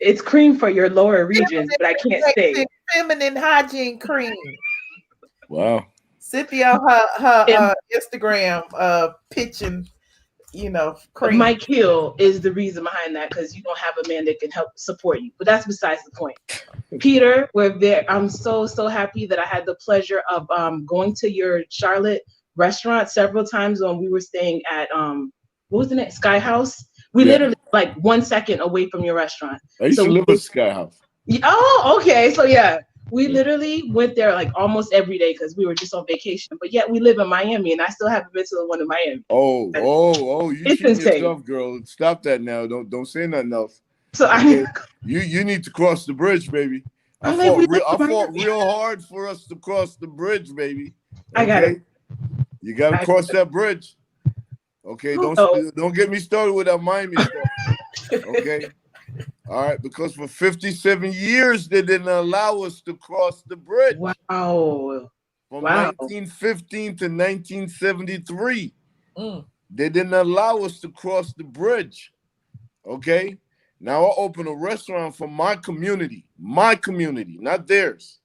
It's cream for your lower regions, but I can't say. Feminine hygiene cream. Wow. Cynthia, her Instagram pitching, cream. Mike Hill is the reason behind that because you don't have a man that can help support you. But that's besides the point. Peter, I'm so happy that I had the pleasure of going to your Charlotte restaurant several times when we were staying at what was the name? Sky House. We literally like 1 second away from your restaurant. I used to live at Sky House. Oh, okay. So we literally went there like almost every day because we were just on vacation. But yet we live in Miami, and I still haven't been to the one in Miami. Oh! You It's cheating insane. yourself, girl. Stop that now. Don't say nothing else. So you need to cross the bridge, baby. I fought real hard for us to cross the bridge, baby. Okay? I got it. You gotta cross that bridge. Okay, don't get me started with that Miami stuff. Okay. All right, because for 57 years they didn't allow us to cross the bridge. Wow. From 1915 to 1973. They didn't allow us to cross the bridge. Okay? Now I open a restaurant for my community, not theirs.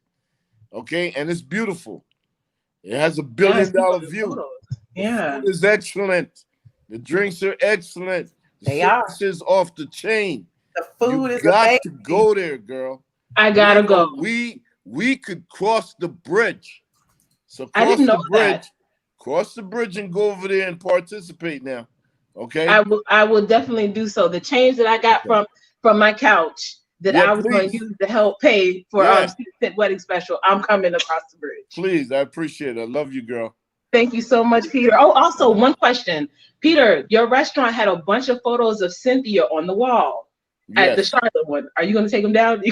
Okay? And it's beautiful. It has $1 billion view. Yeah. The food is excellent. The drinks are excellent. The service is off the chain. The food is got amazing. to go there, girl. I gotta go. We could cross the bridge. So I didn't know that. Cross the bridge and go over there and participate now. Okay. I will definitely do so. The change that I got from my couch that I was going to use to help pay for wedding special, I'm coming across the bridge. Please, I appreciate it. I love you, girl. Thank you so much, Peter. Oh, also one question. Peter, your restaurant had a bunch of photos of Cynthia on the wall at the Charlotte one. Are you going to take them down?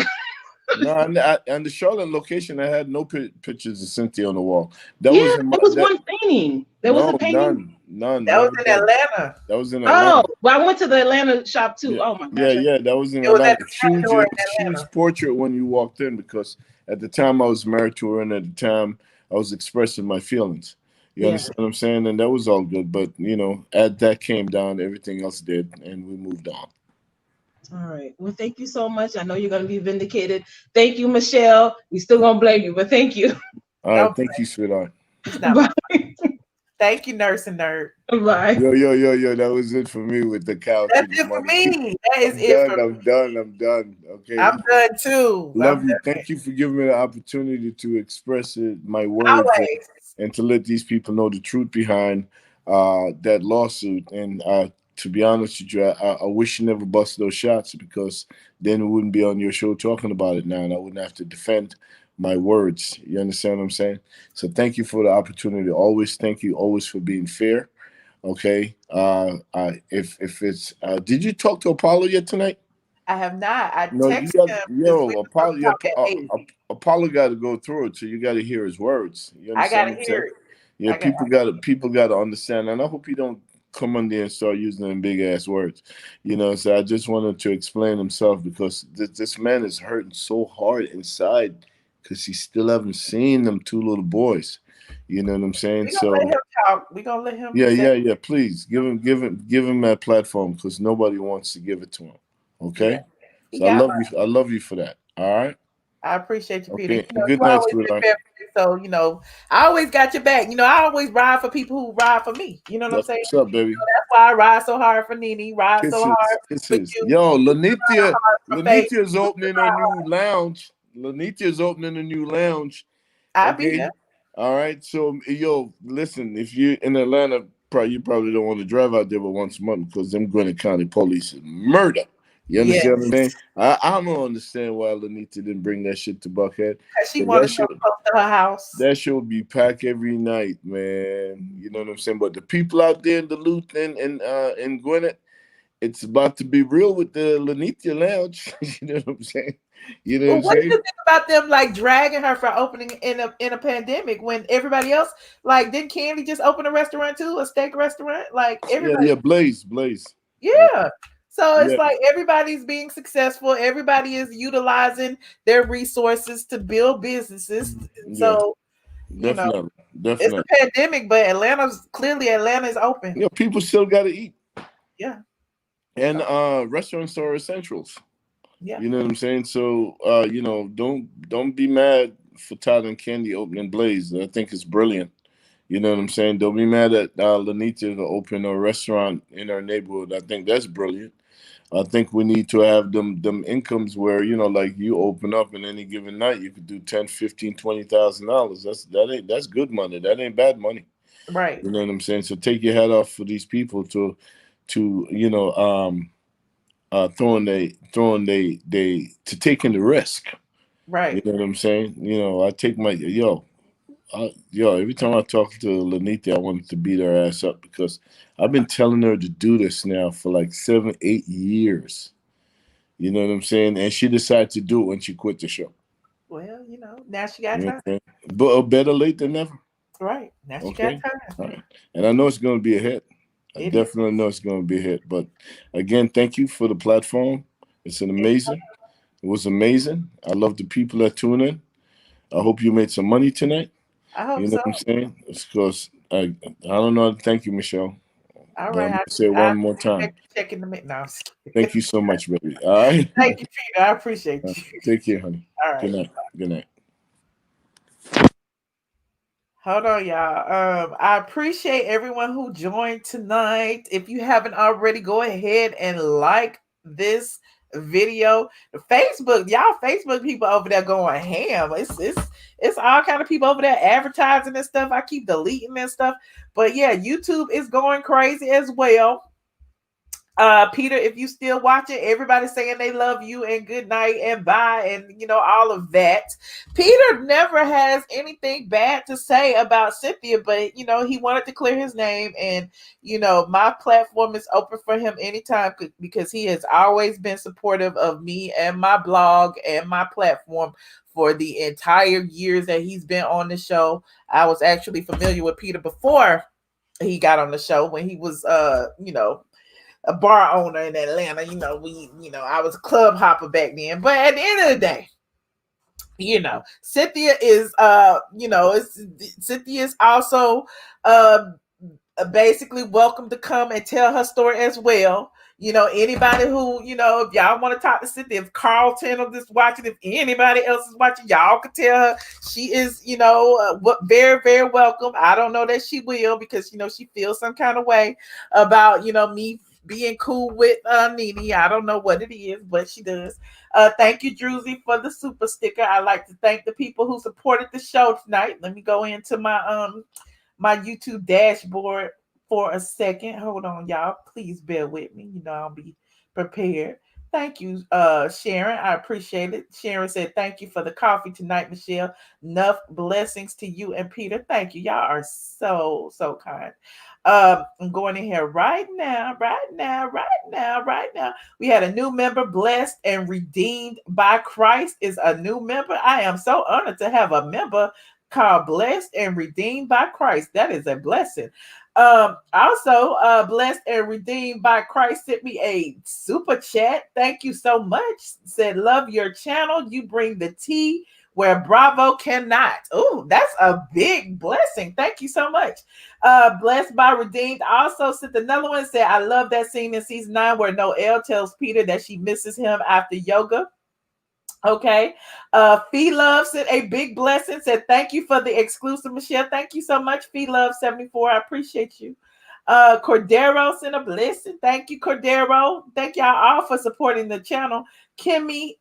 No, on the Charlotte location, I had no pictures of Cynthia on the wall. That was one painting. There was a painting. None. That was in Atlanta. That was in Atlanta. Oh, well, I went to the Atlanta shop too. Yeah. Oh my gosh. Yeah, that was in Atlanta. Huge portrait when you walked in because at the time I was married to her and at the time I was expressing my feelings. You understand what I'm saying? And that was all good. But, as that came down, everything else did, and we moved on. All right. Well, thank you so much. I know you're going to be vindicated. Thank you, Michelle. We still going to blame you, but thank you. All right. Thank you, sweetheart. Bye. Thank you, nursing nerd. Bye. Yo. That was it for me with the couch That's and the it for money. me. That is I'm it done. for I'm me. done. I'm done. Okay. I'm done too. Love you. Thank you for giving me the opportunity to express my words Always. and to let these people know the truth behind that lawsuit. And to be honest with you, I wish you never busted those shots because then we wouldn't be on your show talking about it now, and I wouldn't have to defend my words. You understand what I'm saying? So thank you for the opportunity. Always thank you. Always for being fair. Okay. If it's did you talk to Apollo yet tonight? I have not. I No, you texted got him because we were supposed to talk at 8. Apollo got to go through it, so you got to hear his words. You I understand gotta what I'm hear saying? it. Yeah, people got to understand, and I hope you don't come on there and start using them big ass words. You know, so I just wanted to explain himself because this man is hurting so hard inside because he still haven't seen them two little boys. You know what I'm saying? We're gonna let him talk. We're gonna let him say Yeah. Please give him that platform because nobody wants to give it to him. yeah. Okay, He so I got love mine. you. I love you for that. All right. I appreciate you, Peter. Okay. You know, Good you night, always been sweetheart. fair for me, so I always got your back. I always ride for people who ride for me. You know what I'm That's saying? what's up, baby. That's why I ride so hard for Nene, ride so Kisses, hard for kisses. you, Yo, ride hard for Faith. Lanithia's opening a new lounge. Lanithia's opening a new lounge. I'll be Okay. there. All right. So, yo, listen, if you're in Atlanta, you probably don't want to drive out there but once a month because them Gwinnett County police is murder. You understand what I'm saying? I don't understand why Lanita didn't bring that shit to Buckhead. She 'Cause wanted to go close to her house. that show would be packed every night, man. You know what I'm saying? But the people out there in Duluth and in Gwinnett, it's about to be real with the Lanithia Lounge. You know what I'm saying? You know what I'm Well, what do saying? you think about them like dragging her for opening in a pandemic when everybody else didn't Candy just open a restaurant too, a steak restaurant? Like everybody, Yeah. Blaze. yeah. So it's Yeah, like everybody's being successful. Everybody is utilizing their resources to build businesses. yeah. So Definitely. it's a pandemic, but Atlanta is open. Yeah, people still got to eat. Yeah. And restaurants are essentials. Yeah. You know what I'm saying? So don't be mad for Todd and Candy opening Blaze. I think it's brilliant. You know what I'm saying? Don't be mad at Lanita to open a restaurant in our neighborhood. I think that's brilliant. I think we need to have them incomes where, like you open up in any given night, you could do 10, 15, $20,000. That's good money. That ain't bad money. Right. You know what I'm saying? So take your hat off for these people to to taking the risk. Right. You know what I'm saying? I take my every time I talk to Lanita, I wanted to beat her ass up because I've been telling her to do this now for like 7, 8 years. You know what I'm saying? And she decided to do it when she quit the show. Well, now she got You know time. what I'm saying? But better late than never. Right. Now she got Okay. time. All right. And I know it's going to be a hit. I It is. definitely know it's going to be a hit. But again, thank you for the platform. It's an amazing. It was amazing. I love the people that tune in. I hope you made some money tonight. I hope You know so. what I'm saying? It's because I don't know how to thank you, Michelle. All But I'm right. going to say it one more time. Check in the minute. No, I'm just kidding. Thank you so much, baby. All right. Thank you, Peter. I appreciate you. Take care, honey. All right. Good night. Good night. Hold on, y'all. I appreciate everyone who joined tonight. If you haven't already, go ahead and like this video. The Facebook people over there going ham. It's all kind of people over there advertising and stuff. I keep deleting and stuff. But yeah, YouTube is going crazy as well. Peter, if you still watching, everybody's saying they love you and good night and bye and all of that. Peter never has anything bad to say about Cynthia, but he wanted to clear his name, and my platform is open for him anytime because he has always been supportive of me and my blog and my platform for the entire years that he's been on the show. I was actually familiar with Peter before he got on the show when he was a bar owner in Atlanta. I was a club hopper back then. But at the end of the day, Cynthia is Cynthia is also basically welcome to come and tell her story as well. Anybody who, if y'all want to talk to Cynthia, if Carlton or just watching, if anybody else is watching, y'all could tell her she is, very, very welcome. I don't know that she will because, she feels some kind of way about, me being cool with Nene. I don't know what it is, but she does. Thank you, Druzy, for the super sticker. I'd like to thank the people who supported the show tonight. Let me go into my YouTube dashboard for a second. Hold on, y'all. Please bear with me. I'll be prepared. Thank you, Sharon. I appreciate it. Sharon said, thank you for the coffee tonight, Michelle. Enough blessings to you and Peter. Thank you. Y'all are so, so kind. I'm going in here right now. We had a new member, blessed and redeemed by Christ is a new member. I am so honored to have a member called blessed and redeemed by Christ. That is a blessing. Also, blessed and redeemed by Christ sent me a super chat. Thank you so much. Said, love your channel. You bring the tea where Bravo cannot. Oh, that's a big blessing. Thank you so much. Blessed by redeemed. Also sent another one, said, I love that scene in season 9 where Noelle tells Peter that she misses him after yoga. Okay. Fee Love sent a big blessing, said thank you for the exclusive, Michelle. Thank you so much, Fee Love 74. I appreciate you. Cordero sent a blessing. Thank you, Cordero. Thank y'all all for supporting the channel. Kimmy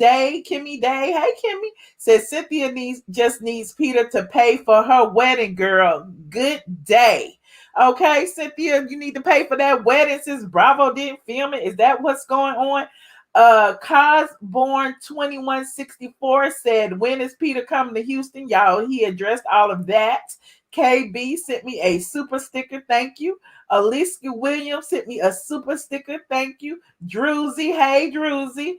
Day, hey Kimmy, says Cynthia just needs Peter to pay for her wedding, girl. Good day. Okay, Cynthia, you need to pay for that wedding since Bravo didn't film it. Is that what's going on? Cosborn 2164 said, when is Peter coming to Houston? Y'all, he addressed all of that. KB sent me a super sticker. Thank you. Alicia Williams sent me a super sticker. Thank you. Druzy, hey Druzy.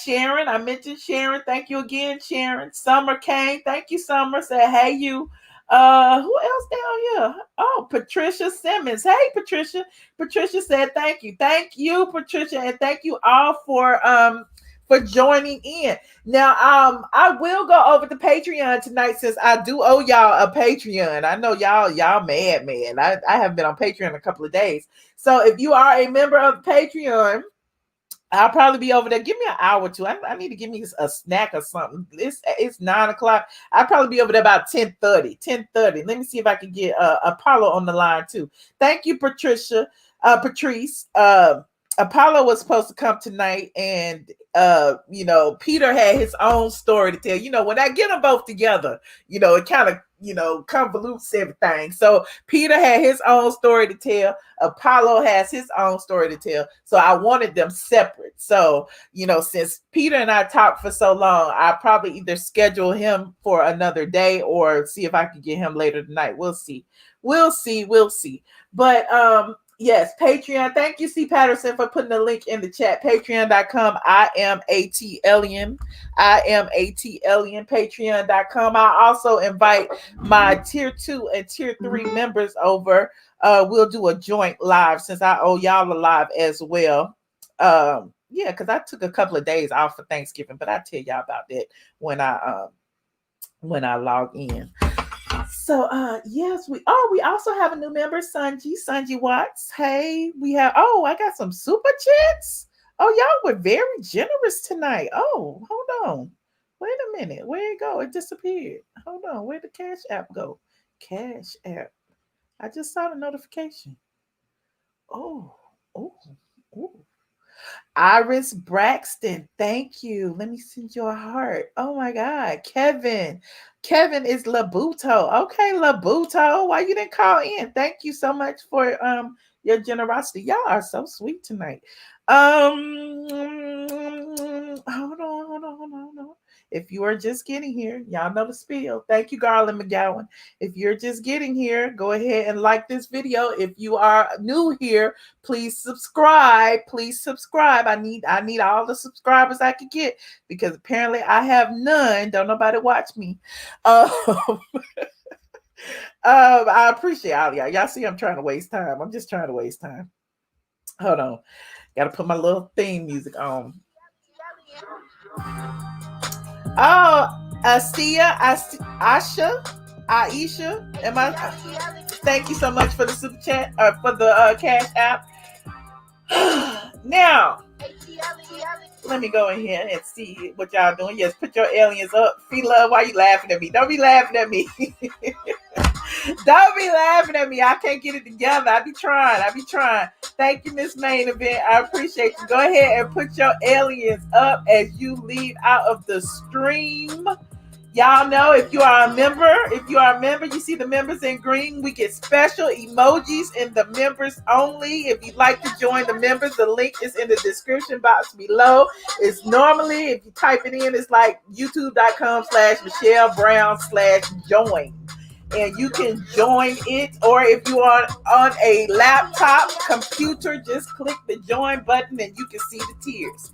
Sharon, I mentioned Sharon. Thank you again, Sharon. Summer Kane, thank you, Summer. Said, hey you. Who else down here? Oh, Patricia Simmons. Hey, Patricia. Patricia said, thank you, Patricia, and thank you all for joining in. Now, I will go over to Patreon tonight since I do owe y'all a Patreon. I know y'all mad, man. I haven't been on Patreon a couple of days. So if you are a member of Patreon, I'll probably be over there. Give me an hour or two. I need to give me a snack or something. It's 9 o'clock. I'll probably be over there about 10:30. 10:30. Let me see if I can get Apollo on the line too. Thank you, Patrice. Apollo was supposed to come tonight, and Peter had his own story to tell. When I get them both together, it kind of convolutes everything. So Peter had his own story to tell. Apollo has his own story to tell. So I wanted them separate. So, since Peter and I talked for so long, I probably either schedule him for another day or see if I can get him later tonight. We'll see. But yes, Patreon. Thank you, C. Patterson, for putting the link in the chat. Patreon.com. iamATLien. iamATLien. Patreon.com. I also invite my tier 2 and tier 3 members over. We'll do a joint live since I owe y'all a live as well. Because I took a couple of days off for Thanksgiving, but I'll tell y'all about that when I log in. So yes, we also have a new member, Sanji Watts. Hey, I got some super chats. Oh, y'all were very generous tonight. Oh, hold on. Wait a minute. Where'd it go? It disappeared. Hold on. Where'd the Cash App go? Cash App. I just saw the notification. Oh. Iris Braxton, thank you. Let me send you a heart. Oh my God. Kevin is Labuto. Okay, Labuto. Why you didn't call in? Thank you so much for your generosity. Y'all are so sweet tonight. Hold on. If you are just getting here, y'all know the spiel. Thank you, Garland McGowan. If you're just getting here, go ahead and like this video. If you are new here, please subscribe. I need all the subscribers I could get because apparently I have none. Don't nobody watch me. I appreciate all y'all. Y'all see I'm trying to waste time. I'm just trying to waste time. Hold on. Gotta put my little theme music on. Oh, Aisha, thank you so much for the super chat or for the Cash App. Now, let me go in here and see what y'all doing. Yes, put your aliens up. Fee Love, why you laughing at me? Don't be laughing at me. Don't be laughing at me. I can't get it together. I be trying. Thank you, Miss Main Event. I appreciate you. Go ahead and put your aliens up as you leave out of the stream. Y'all know if you are a member, you see the members in green, we get special emojis in the members only. If you'd like to join the members, the link is in the description box below. It's normally, if you type it in, it's like youtube.com/MichelleBrown/join. And you can join it, or if you are on a laptop, computer, just click the join button and you can see the tiers.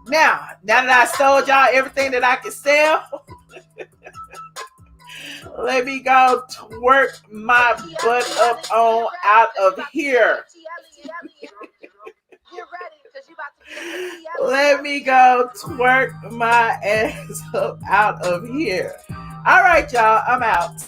Now that I sold y'all everything that I can sell, let me go twerk my butt up on out of here. Let me go twerk my ass up out of here. All right, y'all, I'm out.